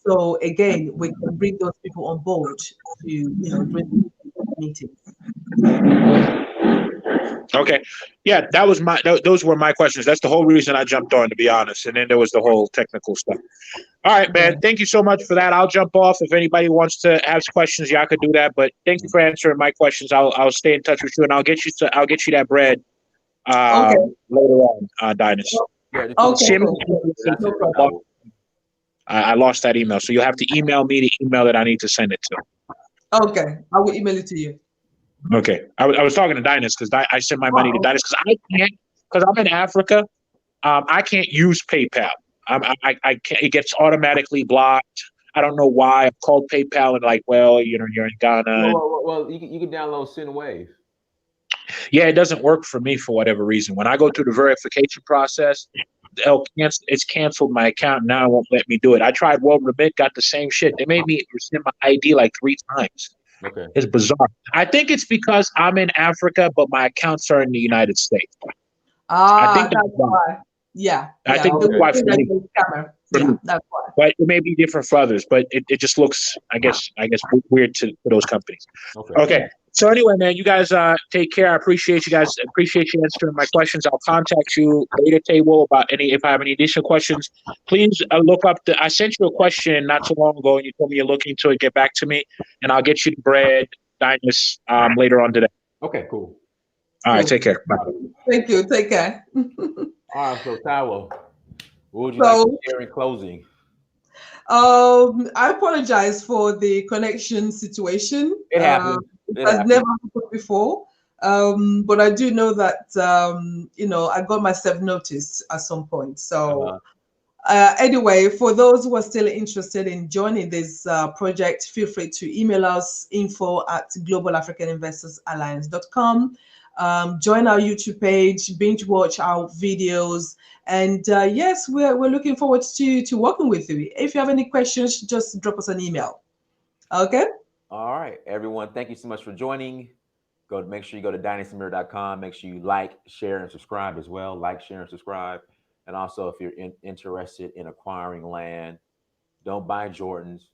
So again, we can bring those people on board to, during the meetings. Okay. Yeah, that was those were my questions. That's the whole reason I jumped on, to be honest. And then there was the whole technical stuff. All right, man. Yeah. Thank you so much for that. I'll jump off. If anybody wants to ask questions, y'all could do that. But thank you for answering my questions. I'll stay in touch with you, and I'll get you that bread Okay. later on, Dinus. Yeah, just put it Okay. Send me in Cool. the chat. That's No it. problem. I lost that email, so you'll have to email me the email that I need to send it to. Okay. I will email it to you. Okay. I was talking to Dinus because I send my money to Oh, Dinus because I'm in Africa. I can't use PayPal. I can't, it gets automatically blocked. I don't know why. I've called PayPal and like, well, you're in Ghana. Well, you can download Send Wave. Yeah, it doesn't work for me for whatever reason. When I go through the verification process, it's canceled my account. Now it won't let me do it. I tried World Remit, got the same shit. They made me rescind my ID like 3 times. Okay. It's bizarre. I think it's because I'm in Africa, but my accounts are in the United States. I think that's that's why. why. Yeah. I Yeah. think They that's will why think for that me. you're a scammer. For Yeah. me. That's why. But it may be different for others. But it just looks, I guess, weird to those companies. Okay. So anyway, man, you guys take care. I appreciate you guys. Appreciate you answering my questions. I'll contact you later, Taiwo, about if I have any additional questions. Please look up I sent you a question not too long ago, and you told me you're looking into it. Get back to me, and I'll get you the bread, Dinus, later on today. Okay, cool. All right, Cool. take care. Bye. Thank you. Take care. All right, so Taiwo, what would you like to So, share in closing? I apologize for the connection situation. It happens. It It has happens. never happened before. But I do know that, I got myself noticed at some point. So, Uh-huh. anyway, for those who are still interested in joining this project, feel free to email us info@globalafricaninvestorsalliance.com. Join our YouTube page, binge watch our videos, and yes, we're looking forward to working with you. If you have any questions, just drop us an email. Okay. All right, everyone. Thank you so much for joining. Make sure you go to dynastymirror.com. Make sure you like, share, and subscribe as well. Like, share, and subscribe. And also, if you're interested in acquiring land, don't buy Jordans.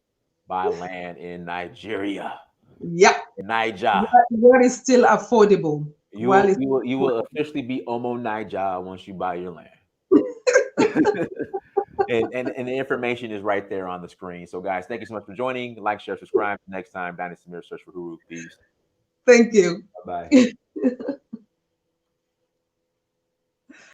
Buy land in Nigeria. Yeah. In Niger. Where is still affordable? While it's You will officially be Omo Niger once you buy your land. and the information is right there on the screen. So, guys, thank you so much for joining. Like, share, subscribe. Next time, Dynasty Mirror, search for Huru. Peace. Thank you. Bye bye.